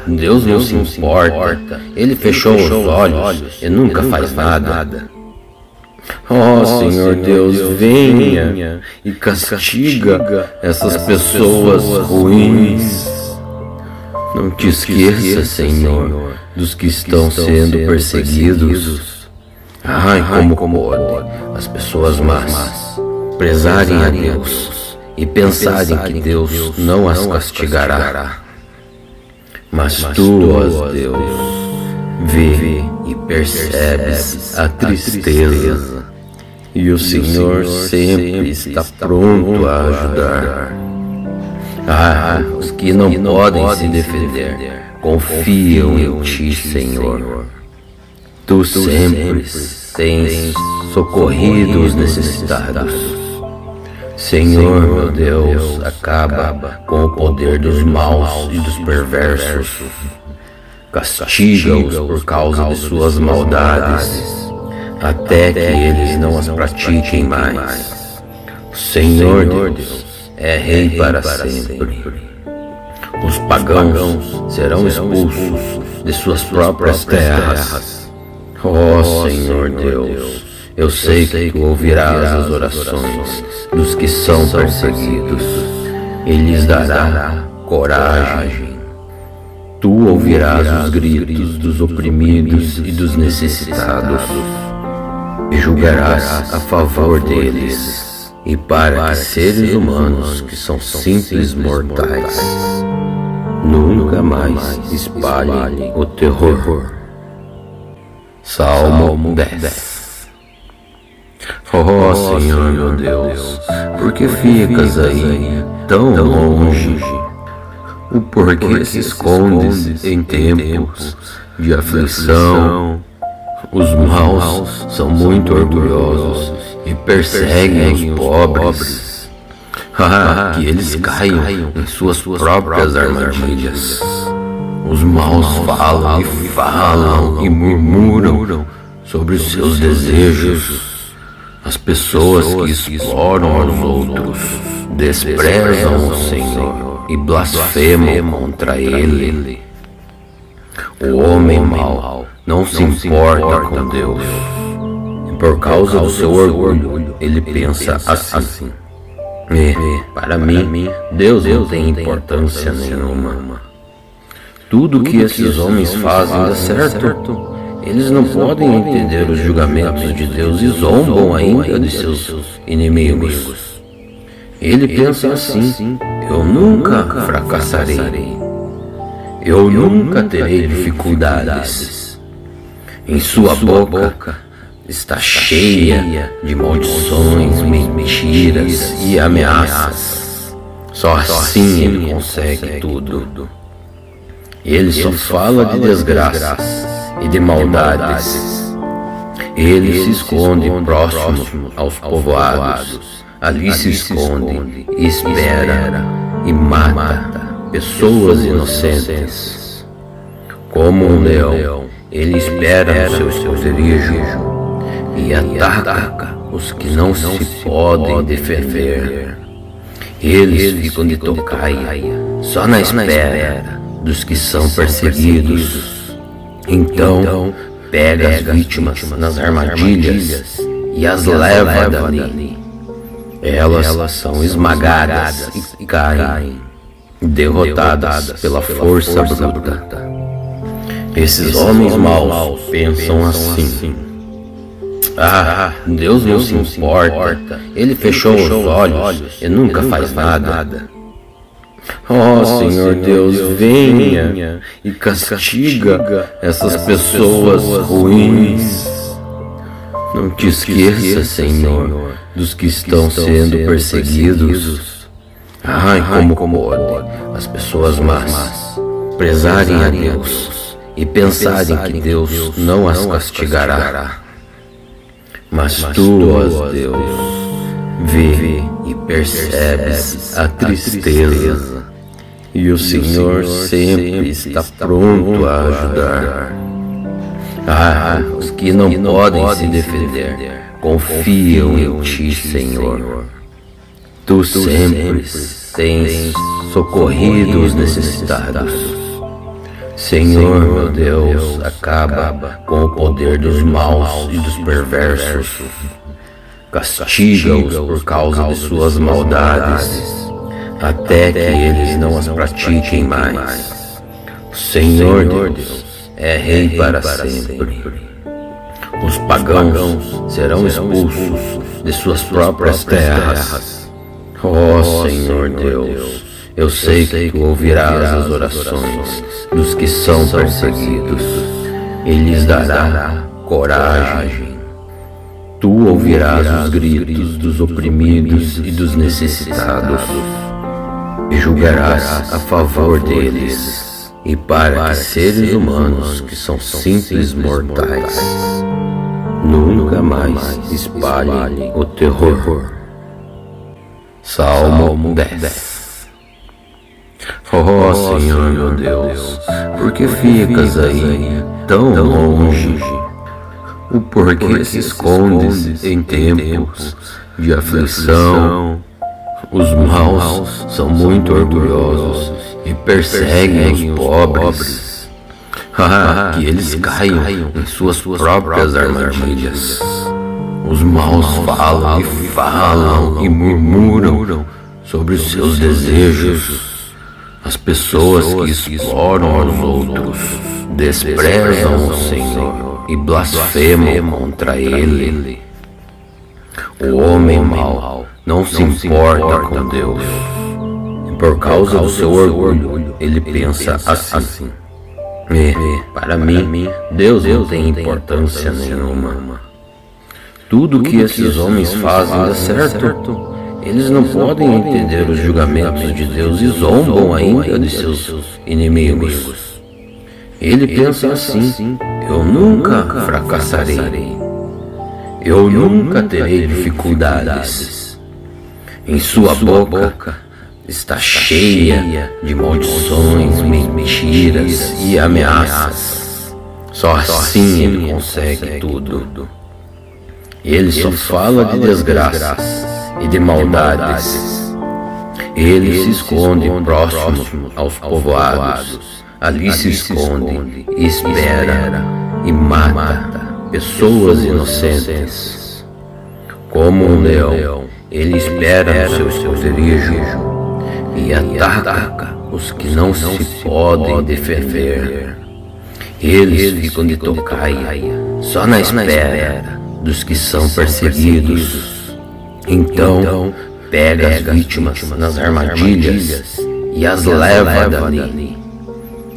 Speaker 1: Deus não se importa, Ele fechou os olhos e nunca faz nada. Senhor Deus, venha e castiga essas pessoas ruins. Não te esqueça, Senhor, dos que estão sendo perseguidos. Como pode as pessoas más prezarem a Deus e pensarem que Deus não as castigará. Mas tu, ó Deus, vê e percebes a tristeza, e o Senhor sempre está pronto a ajudar. Os que não podem se defender confiam em ti, Senhor. Tu sempre tens socorrido os necessitados. Senhor, meu Deus, acaba com o poder dos maus e dos perversos. Castiga-os por causa de suas maldades, até que eles não as pratiquem mais. O Senhor Deus é Rei para sempre. Os pagãos serão expulsos de suas próprias terras. Senhor Deus, eu sei que tu ouvirás as orações dos que são perseguidos e lhes dará coragem. Tu ouvirás os gritos dos oprimidos e dos necessitados e julgarás a favor deles, e para que seres humanos que são simples mortais nunca mais espalhem o terror. Salmo 10. Senhor meu Deus, por que ficas aí tão longe? O porquê se escondes em tempos de aflição? Os maus são muito orgulhosos e perseguem os pobres. Que eles caiam em suas próprias armadilhas. Os maus falam e murmuram sobre os seus desejos. As pessoas que exploram os outros desprezam o Senhor e blasfemam contra Ele. O homem mau não se importa com Deus, e por causa do seu orgulho, ele pensa assim: para mim, Deus não tem importância nenhuma. Tudo que esses homens fazem dá certo. Eles não podem entender os julgamentos de Deus e zombam ainda de seus inimigos. Ele pensa assim: eu nunca fracassarei. Eu nunca terei dificuldades. Em sua boca está cheia de maldições, mentiras e ameaças. Só assim ele consegue tudo. Ele só fala de desgraças e de maldades. Ele se esconde próximo aos povoados. Ali se esconde e espera e mata pessoas inocentes. Como um leão, ele espera no seu esconderijo e ataca os que não se podem defender. Eles ficam de tocaia, só na espera dos que são perseguidos. Então, pega as vítimas nas armadilhas e as leva dali. Elas são esmagadas e caem, derrotadas pela força bruta. Esses homens maus pensam assim: Deus não se importa, Ele fechou os olhos e nunca faz nada. Senhor Deus, venha e castiga essas pessoas ruins. Não te esqueça, Senhor, dos que estão sendo perseguidos. Como pode as pessoas más prezarem a Deus e pensarem que Deus não as castigará. Mas tu, ó Deus, vê e percebes a tristeza, e o Senhor sempre está pronto a ajudar. Os que não podem se defender confiam em ti, Senhor. Tu sempre tens socorrido os necessitados. Senhor, meu Deus, acaba com o poder dos maus e dos perversos. Castiga-os por causa de suas maldades, até que eles não as pratiquem mais. O Senhor Deus é Rei para sempre. Os pagãos serão expulsos de suas próprias terras. Senhor Deus, eu sei que tu ouvirás as orações dos que são perseguidos e lhes dará coragem. Tu ouvirás os gritos dos oprimidos e dos necessitados e julgarás a favor deles. E para que seres humanos que são simples mortais nunca mais espalhem o terror. Salmo 10. Senhor meu Deus, por que ficas aí tão longe? O porquê se escondes em tempos de aflição? Os maus são muito orgulhosos e perseguem os pobres. Que eles caiam em suas próprias armadilhas. Os maus falam e murmuram sobre os seus desejos. As pessoas que exploram os outros desprezam o Senhor e blasfemam contra Ele. O homem mau não se importa com Deus. E por causa do seu orgulho, ele pensa assim: para mim, Deus não tem importância nenhuma. Tudo que esses homens fazem dá certo. Eles não podem entender os julgamentos de Deus e zombam ainda de seus inimigos. Ele pensa assim: eu nunca fracassarei. Eu nunca terei dificuldades. Em sua boca está cheia de maldições, mentiras e ameaças. Só assim ele consegue tudo. Ele só fala de desgraças e de maldades. Ele se esconde próximo aos povoados. Ali se esconde e espera e mata pessoas inocentes. Como um leão, ele espera no seu esconderijo e ataca os que não se podem defender. Eles ficam de tocaia, só na espera dos que são perseguidos. Então, pega as vítimas nas armadilhas e as leva dali.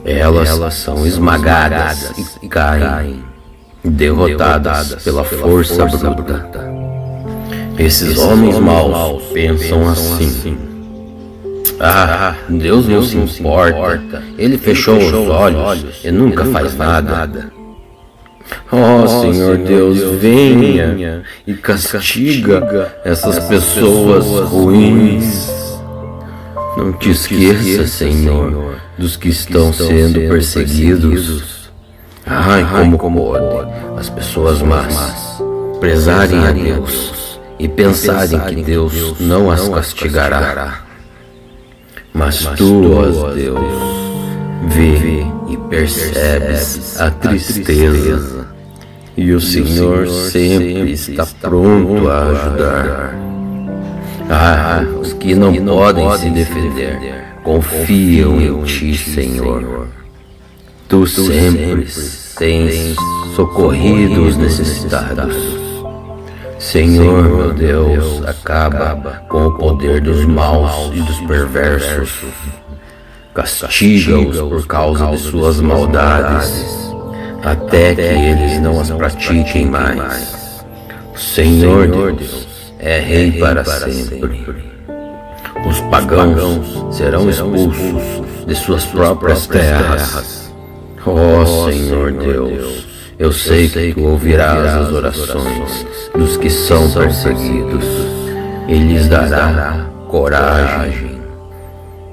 Speaker 1: Elas são esmagadas e caem, derrotadas pela força bruta. Esses homens maus pensam assim: Deus não se importa, Ele fechou os olhos e nunca faz nada. Senhor Deus, venha e castiga essas pessoas ruins. Não te esqueça, Senhor, dos que estão sendo perseguidos. Como pode as pessoas más prezarem a Deus e pensarem que Deus não as castigará. Mas tu, ó Deus, vê e percebes a tristeza, e o Senhor sempre está pronto a ajudar. Os que não podem se defender confiam em ti, Senhor. Tu sempre tens socorrido os necessitados. Senhor, meu Deus, acaba com o poder dos maus e dos perversos. Castiga-os por causa de suas maldades, até que eles não as pratiquem mais. O Senhor Deus é Rei para sempre. Os pagãos serão expulsos de suas próprias terras. Senhor Deus, eu sei que tu ouvirás as orações dos que são perseguidos e lhes dará coragem.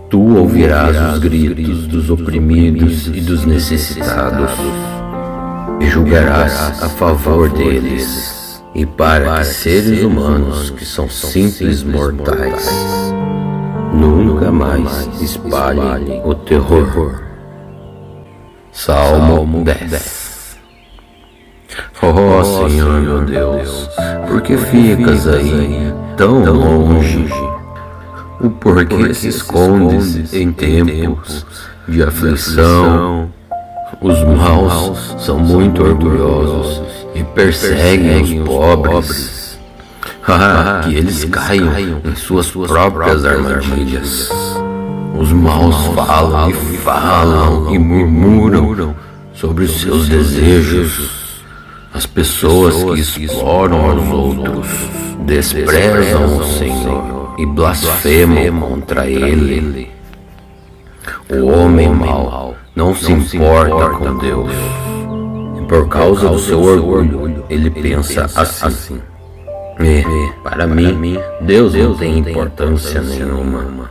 Speaker 1: Tu ouvirás os gritos dos oprimidos e dos necessitados e julgarás a favor deles. E para que seres humanos que são simples mortais nunca mais espalhem o terror. Salmo 10. Senhor meu Deus, por que ficas aí tão longe? O porquê se escondes em tempos de aflição? Os maus são muito orgulhosos e perseguem os pobres. Que eles caiam em suas próprias armadilhas. Os maus falam e murmuram sobre os seus desejos. As pessoas que exploram os outros desprezam o Senhor e blasfemam contra Ele. O homem mau não se importa com Deus. E por causa do seu orgulho, ele pensa assim: para mim, Deus não tem importância nenhuma.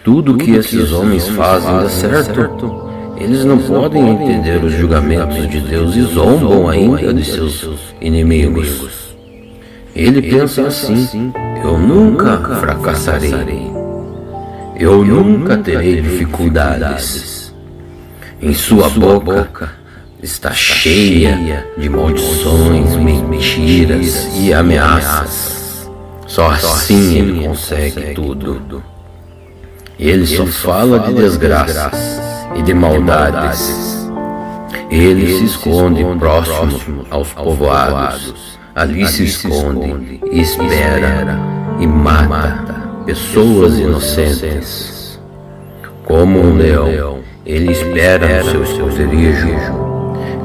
Speaker 1: Tudo que esses homens fazem dá certo. Eles não podem entender os julgamentos de Deus e zombam ainda de seus inimigos. Ele pensa assim: eu nunca fracassarei. Eu nunca terei dificuldades. Em sua boca está cheia de maldições, mentiras e ameaças. Só assim ele consegue tudo. Ele só fala de desgraças e de maldades. Ele se esconde próximo aos povoados. Ali se esconde e espera e mata pessoas inocentes. Como um leão, ele espera no seu esconderijo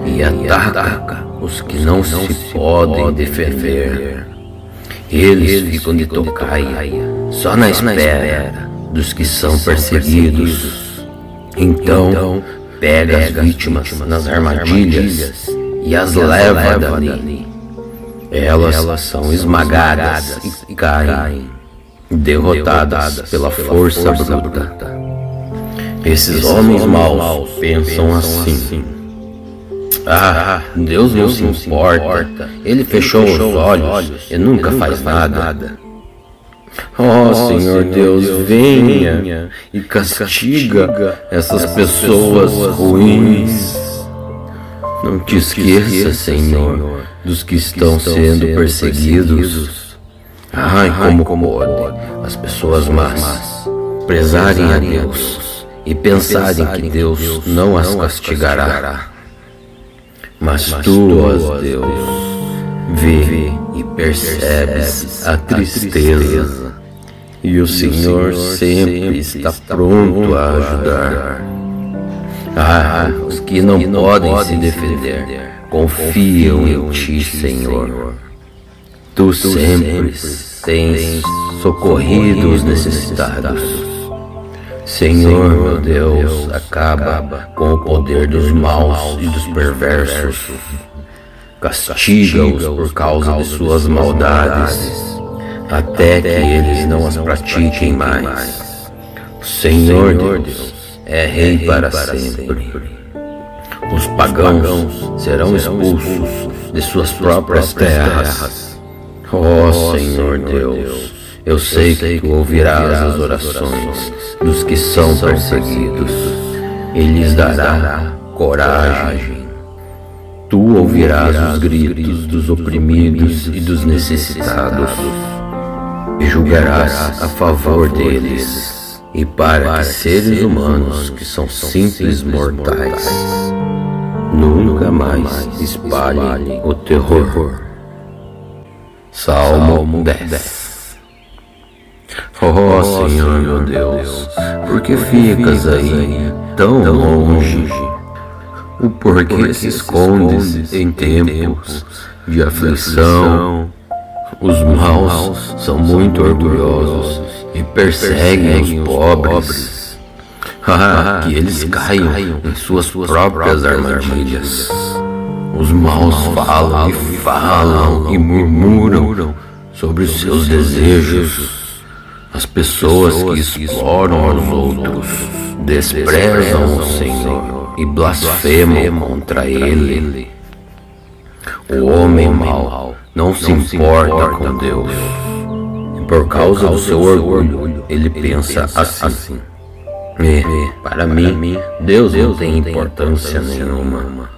Speaker 1: e ataca os que não se podem defender. Eles ficam de tocaia, só na espera dos que são perseguidos. Então, pega as vítimas nas armadilhas e as leva dali. Elas são esmagadas e caem, derrotadas pela força bruta. Esses homens maus pensam assim: Deus não se importa, Ele fechou os olhos e nunca faz nada. Senhor Deus, venha e castiga essas pessoas ruins. Não te esqueça, Senhor, dos que estão sendo perseguidos. Como pode as pessoas más prezarem a Deus e pensarem que Deus não as castigará. Mas tu, ó Deus, vê e percebes a tristeza, e o Senhor sempre está pronto a ajudar. Os que não podem se defender confiam em ti, Senhor. Tu sempre tens socorrido os necessitados. Senhor, meu Deus, acaba com o poder dos maus e dos perversos. Castiga-os por causa de suas maldades, até que eles não as pratiquem mais. O Senhor Deus é Rei para sempre. Os pagãos serão expulsos de suas próprias terras. Ó Senhor Deus, eu sei que tu ouvirás as orações dos que são perseguidos e lhes dará coragem. Tu ouvirás os gritos dos oprimidos e dos necessitados e julgarás a favor deles, e para que seres humanos que são simples mortais nunca mais espalhem o terror. Salmo 10. Ó Senhor meu Deus, por que ficas aí tão longe? O porquê se escondes em tempos de aflição? Os maus são muito orgulhosos e perseguem os pobres. Que eles caiam em suas próprias armadilhas. Os maus falam e murmuram sobre os seus desejos. As pessoas que exploram os outros desprezam o Senhor e blasfemam contra Ele. O homem mau não se importa com Deus, e por causa do seu orgulho, ele pensa assim: para mim, Deus não tem importância nenhuma.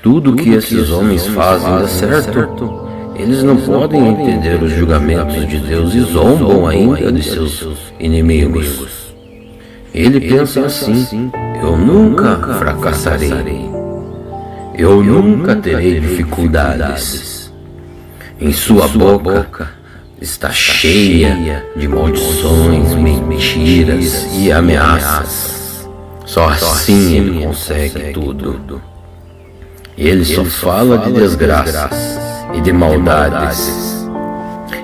Speaker 1: Tudo que esses homens fazem dá certo. Eles não podem entender os julgamentos de Deus e zombam ainda de seus inimigos. Ele pensa assim: eu nunca fracassarei. Eu nunca terei dificuldades. Em sua boca está cheia de maldições, mentiras e ameaças. Só assim ele consegue tudo. Ele só fala de desgraças e de maldades.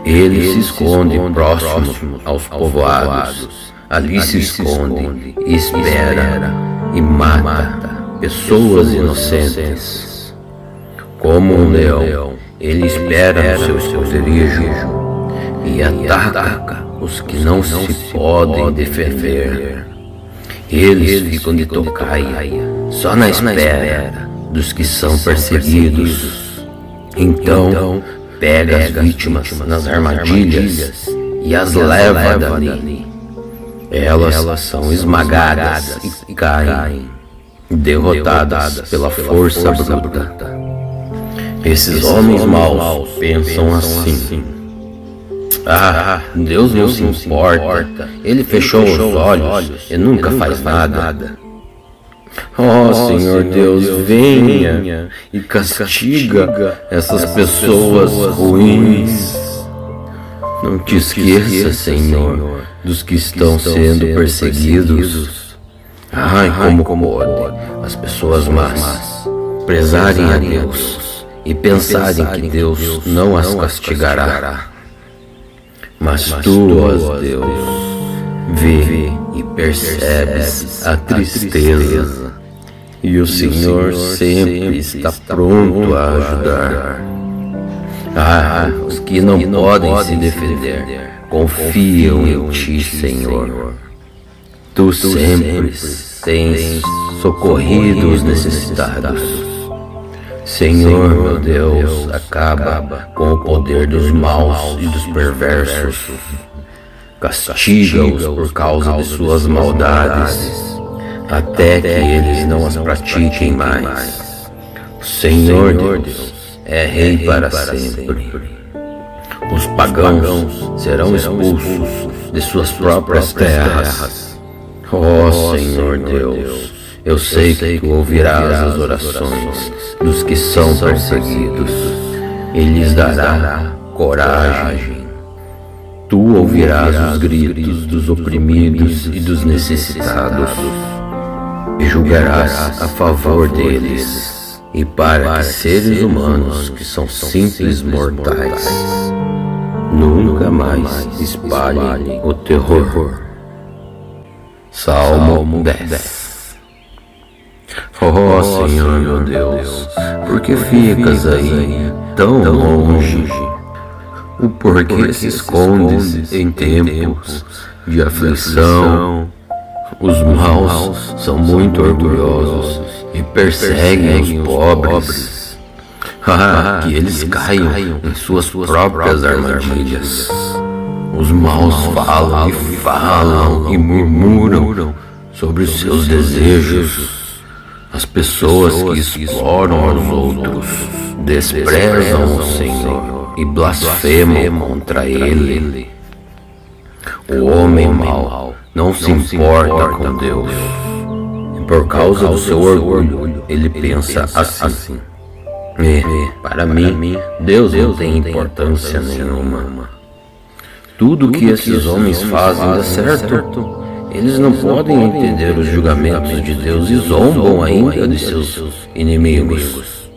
Speaker 1: Ele se esconde próximo aos povoados. Ali se esconde e espera e mata pessoas inocentes. Como um leão, ele espera no seu esconderijo e ataca os que não se podem defender. Eles ficam de tocaia, só na espera dos que são perseguidos. Então pega as vítimas nas armadilhas e as leva dali. Elas são esmagadas e caem, derrotadas pela força bruta. Esses homens maus pensam assim: Deus não se importa, Ele fechou os olhos e nunca faz nada. Ó Senhor Deus, venha e castiga essas pessoas ruins. Não te esqueça, Senhor, dos que estão sendo perseguidos. Como pode as pessoas más prezarem a Deus e pensarem que Deus não as castigará. Mas tu, ó Deus, vê e percebes a tristeza, e o Senhor sempre está pronto a ajudar. Os que não podem se defender confiam em ti, Senhor. Tu sempre tens socorrido os necessitados. Senhor, meu Deus, acaba com o poder dos maus e dos perversos. Castiga-os por causa de suas maldades, até que eles não as pratiquem mais. O Senhor Deus é Rei para sempre. Os pagãos serão expulsos de suas próprias terras. Ó Senhor Deus, eu sei que tu ouvirás as orações dos que são perseguidos e lhes dará coragem. Tu ouvirás os gritos dos oprimidos e dos necessitados e julgarás a favor deles, e para que seres humanos que são simples mortais nunca mais espalhem o terror. Salmo 10. Oh Senhor meu Deus, por que ficas aí tão longe? O porquê se escondes em tempos de aflição? Os maus são muito orgulhosos e perseguem os pobres. Que eles caiam em suas próprias armadilhas. Os maus falam e murmuram sobre os seus desejos. As pessoas que exploram os outros desprezam o Senhor e blasfemam contra Ele. O homem mau não se importa com Deus, e por causa do seu orgulho ele pensa assim: para mim, Deus não tem importância nenhuma. Tudo que esses homens fazem dá certo. Eles não podem entender os julgamentos de Deus e zombam ainda de seus inimigos.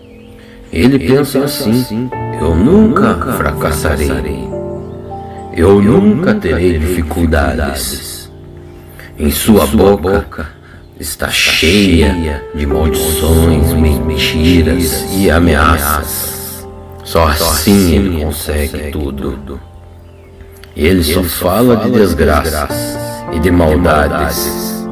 Speaker 1: Ele pensa assim: eu nunca fracassarei. Eu nunca terei dificuldades. Em sua boca está cheia de maldições, mentiras e ameaças. Só assim ele consegue tudo. Ele só fala de desgraças e de maldades.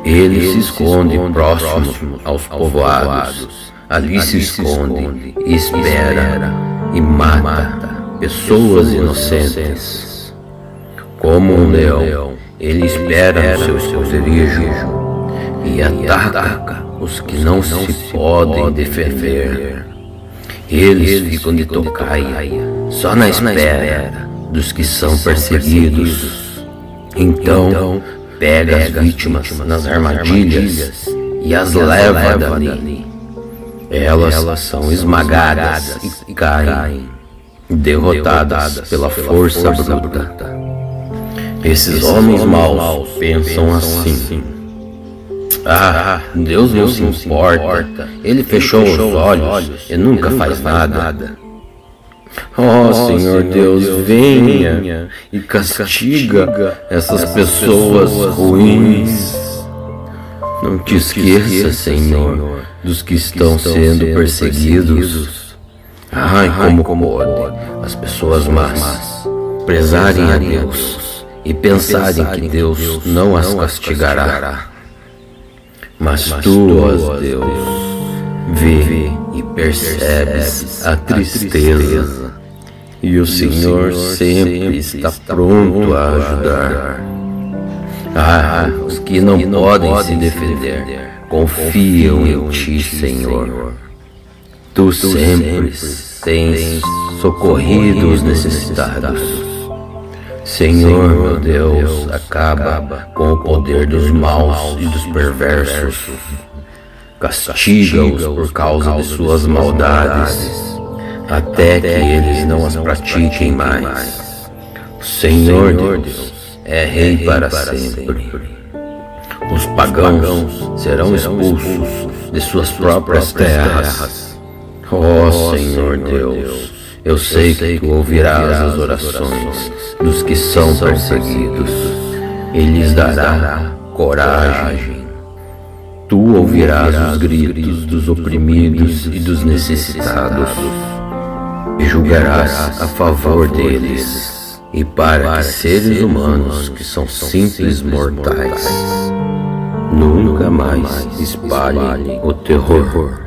Speaker 1: Ele se esconde próximo aos povoados. Ali se esconde e espera e mata pessoas inocentes. Como um leão, ele espera no seu esconderijo e ataca os que não se podem defender. Eles ficam de tocaia, só na espera dos que são perseguidos. Então pega as vítimas nas armadilhas e as leva dali. Elas são esmagadas e caem, derrotadas pela força bruta. Esses homens maus pensam assim: Deus não se importa, Ele fechou os olhos e nunca faz nada. Oh Senhor Deus, venha e castiga essas pessoas ruins. Não te esqueça, Senhor, dos que estão sendo perseguidos. Como pode as pessoas más prezarem a Deus e pensarem que Deus não as castigará. Mas tu, ó Deus, vê e percebes a tristeza, e o Senhor sempre está pronto a ajudar. Os que não podem se defender confiam em ti, Senhor. Tu sempre tens socorrido os necessitados. Senhor, meu Deus, acaba com o poder dos maus e dos perversos. Castiga-os por causa de suas maldades, até que eles não as pratiquem mais. O Senhor Deus é Rei para sempre. Os pagãos serão expulsos de suas próprias terras. Oh Senhor Deus, eu sei que tu ouvirás as orações dos que são perseguidos e lhes dará coragem. Tu ouvirás os gritos dos oprimidos e dos necessitados e julgarás a favor deles, e para que seres humanos que são simples mortais nunca mais espalhem o terror.